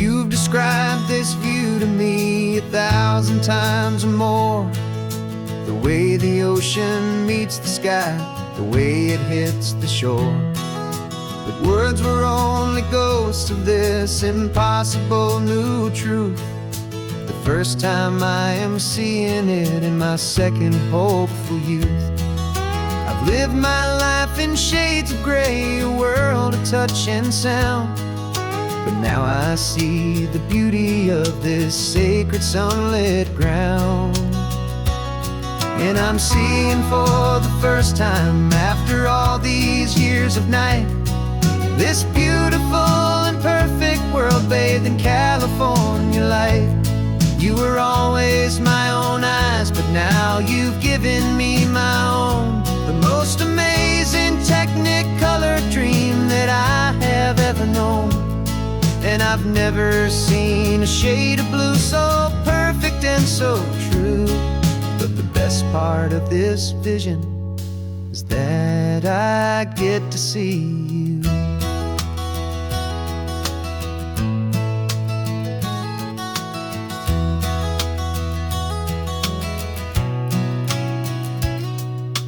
You've described this view to me 1,000 times or more. The way the ocean meets the sky, the way it hits the shore. But words were only ghosts of this impossible new truth. The first time I am seeing it in my second hopeful youth. I've lived my life in shades of gray, a world of touch and sound. But now I see the beauty of this sacred sunlit ground. And I'm seeing for the first time after all these years of night, this beautiful and perfect world bathed in California light. You were always my own eyes, but now you've given me my own, the most amazing Technicolor dream that I have ever known. And I've never seen a shade of blue so perfect and so true. But the best part of this vision is that I get to see you.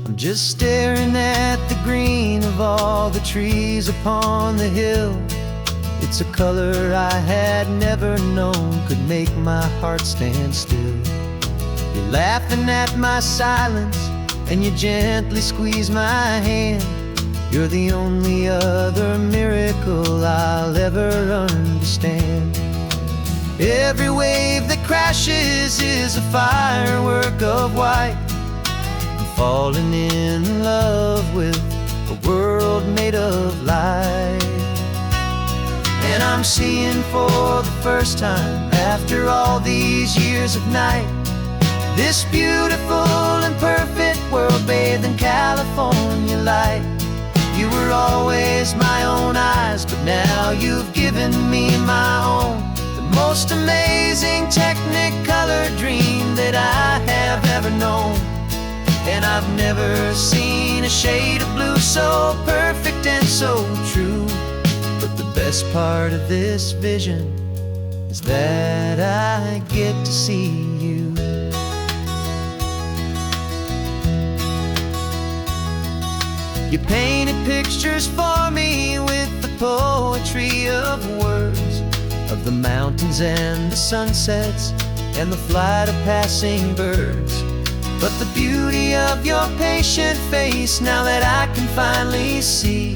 I'm just staring at the green of all the trees upon the hill. It's a color I had never known could make my heart stand still. You're laughing at my silence and you gently squeeze my hand. You're the only other miracle I'll ever understand. Every wave that crashes is a firework of white. I'm falling in love with a world made of light. And I'm seeing for the first time after all these years of night, this beautiful and perfect world, baby. bathed in California light. You were always my own eyes, but now you've given me my own. The most amazing Technicolor dream that I have ever known. And I've never seen a shade of blue so perfect and so true. But the best part of this vision is that I get to see you. You painted pictures for me with the poetry of words, of the mountains and the sunsets and the flight of passing birds. But the beauty of your patient face, now that I can finally see,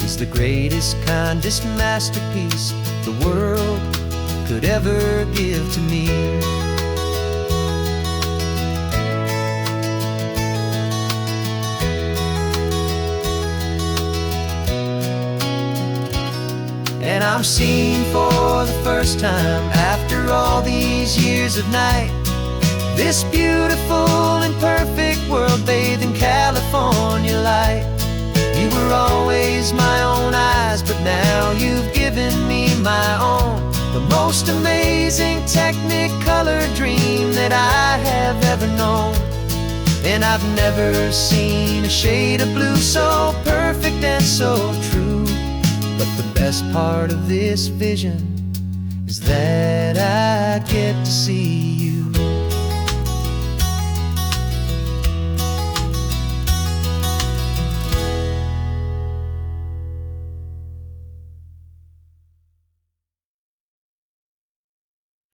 is the greatest, kindest masterpiece the world could ever give to me. And I'm seeing for the first time, after all these years of night, this beautiful and perfect world bathed in California light. You were always my own eyes, but now you've given me my own. The most amazing Technicolor dream that I have ever known. And I've never seen a shade of blue so perfect and so true. But the best part of this vision is that I get to see